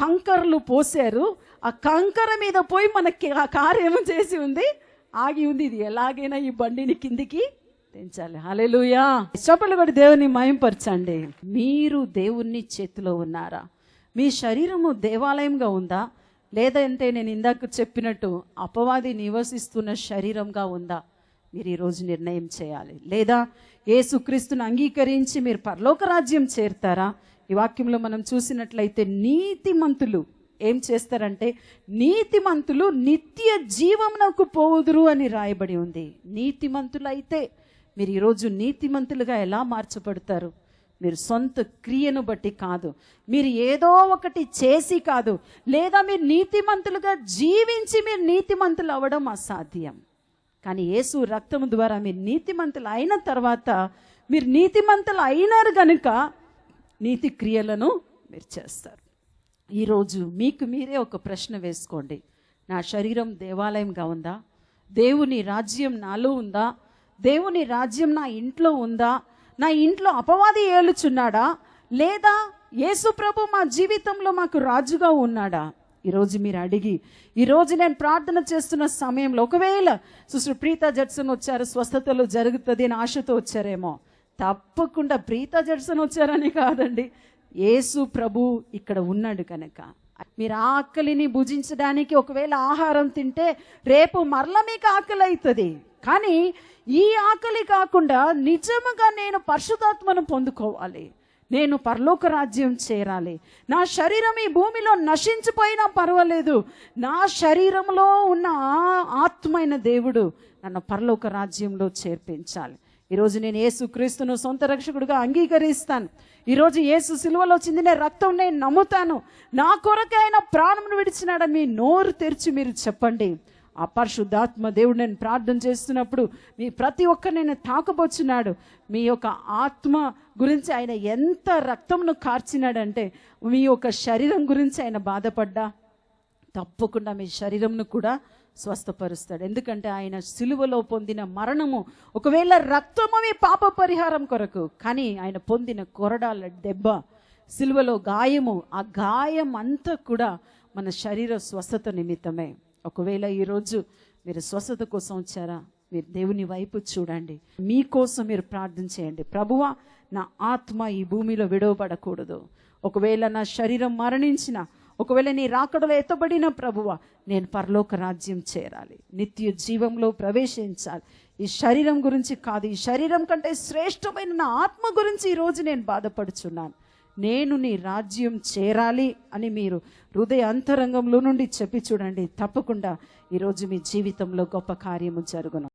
Speaker 1: కంకర్లు పోసారు, ఆ కంకర మీద పోయి మనకి ఆ కారు ఏమో చేసి ఉంది, ఆగి ఉంది, ఇది ఎలాగైనా ఈ బండిని కిందికి తెంచాలి. హల్లెలూయా. చప్పట్లు కొట్టి దేవుని మహింపరచండి. మీరు దేవుని చేతిలో ఉన్నారా? మీ శరీరము దేవాలయంగా ఉందా, లేదంటే నేను ఇందాక చెప్పినట్టు అపవాది నివసిస్తున్న శరీరంగా ఉందా? మీరు ఈరోజు నిర్ణయం చేయాలి. లేదా యేసుక్రీస్తును అంగీకరించి మీరు పరలోక రాజ్యం చేరుతారా? ఈ వాక్యంలో మనం చూసినట్లయితే నీతిమంతులు ఏం చేస్తారంటే నీతిమంతులు నిత్య జీవమునకు పోవుదురు అని రాయబడి ఉంది. నీతిమంతులు అయితే మీరు ఈరోజు నీతిమంతులుగా ఎలా మార్చబడతారు? మీరు సొంత క్రియను బట్టి కాదు, మీరు ఏదో ఒకటి చేసి కాదు, లేదా మీరు నీతిమంతులుగా జీవించి మీరు నీతిమంతులు అవ్వడం అసాధ్యం. కానీ యేసు రక్తము ద్వారా మీరు నీతిమంతులు అయిన తర్వాత మీరు నీతిమంతులు అయినారు గనుక నీతి క్రియలను మీరు చేస్తారు. ఈరోజు మీకు మీరే ఒక ప్రశ్న వేసుకోండి, నా శరీరం దేవాలయంగా ఉందా? దేవుని రాజ్యం నాలో ఉందా? దేవుని రాజ్యం నా ఇంట్లో ఉందా? నా ఇంట్లో అపవాది ఏలుచున్నాడా? లేదా యేసు ప్రభు మా జీవితంలో మాకు రాజుగా ఉన్నాడా? ఈరోజు మీరు అడిగి, ఈరోజు నేను ప్రార్థన చేస్తున్న సమయంలో ఒకవేళ సిస్టర్ ప్రీతా జడ్సన్ వచ్చారు, స్వస్థతలు జరుగుతుంది అని ఆశతో వచ్చారేమో. తప్పకుండా ప్రీతా జడ్సన్ వచ్చారని కాదండి, యేసు ప్రభు ఇక్కడ ఉన్నాడు కనుక. మీరు ఆకలిని భుజించడానికి ఒకవేళ ఆహారం తింటే రేపు మరలా మీకు ఆకలి అవుతుంది. కానీ ఈ ఆకలి కాకుండా నిజముగా నేను పరిశుద్ధాత్మను పొందుకోవాలి, నేను పరలోక రాజ్యం చేరాలి, నా శరీరం ఈ భూమిలో నశించిపోయినా పర్వాలేదు, నా శరీరంలో ఉన్న ఆత్మైన దేవుడు నన్ను పరలోక రాజ్యంలో చేర్పించాలి. ఈరోజు నేను యేసుక్రీస్తును సొంత రక్షకుడుగా అంగీకరిస్తాను. ఈరోజు యేసు సిలువలో చిందిన రక్తం నేను నమ్ముతాను, నా కొరకు ఆయన ప్రాణమును విడిచినాడని మీ నోరు తెరిచి మీరు చెప్పండి. ఆ పరిశుద్ధాత్మ దేవుడు నేను ప్రార్థన చేస్తున్నప్పుడు మీ ప్రతి ఒక్కరు నేను తాకబోచున్నాడు. మీ యొక్క ఆత్మ గురించి ఆయన ఎంత రక్తంను కార్చినాడంటే మీ యొక్క శరీరం గురించి ఆయన బాధపడ్డా తప్పకుండా మీ శరీరంను కూడా స్వస్థపరుస్తాడు. ఎందుకంటే ఆయన సిలువలో పొందిన మరణము ఒకవేళ రక్తము మీ పాప పరిహారం కొరకు, కానీ ఆయన పొందిన కొరడాల దెబ్బ, సిలువలో గాయము, ఆ గాయం అంతా కూడా మన శరీర స్వస్థత నిమిత్తమే. ఒకవేళ ఈరోజు మీరు స్వస్థత కోసం వచ్చారా, మీరు దేవుని వైపు చూడండి, మీకోసం మీరు ప్రార్థన చేయండి. ప్రభువా, నా ఆత్మ ఈ భూమిలో విడవబడకూడదు. ఒకవేళ నా శరీరం మరణించిన, ఒకవేళ నీ రాకడలో ఎత్తబడిన ప్రభువా, నేను పరలోక రాజ్యం చేరాలి, నిత్య జీవంలో ప్రవేశించాలి. ఈ శరీరం గురించి కాదు, ఈ శరీరం కంటే శ్రేష్టమైన నా ఆత్మ గురించి ఈరోజు నేను బాధపడుచున్నాను. నేను నీ రాజ్యం చేరాలి అని మీరు హృదయ అంతరంగంలో నుండి చెప్పి చూడండి. తప్పకుండా ఈరోజు మీ జీవితంలో గొప్ప కార్యము జరుగును.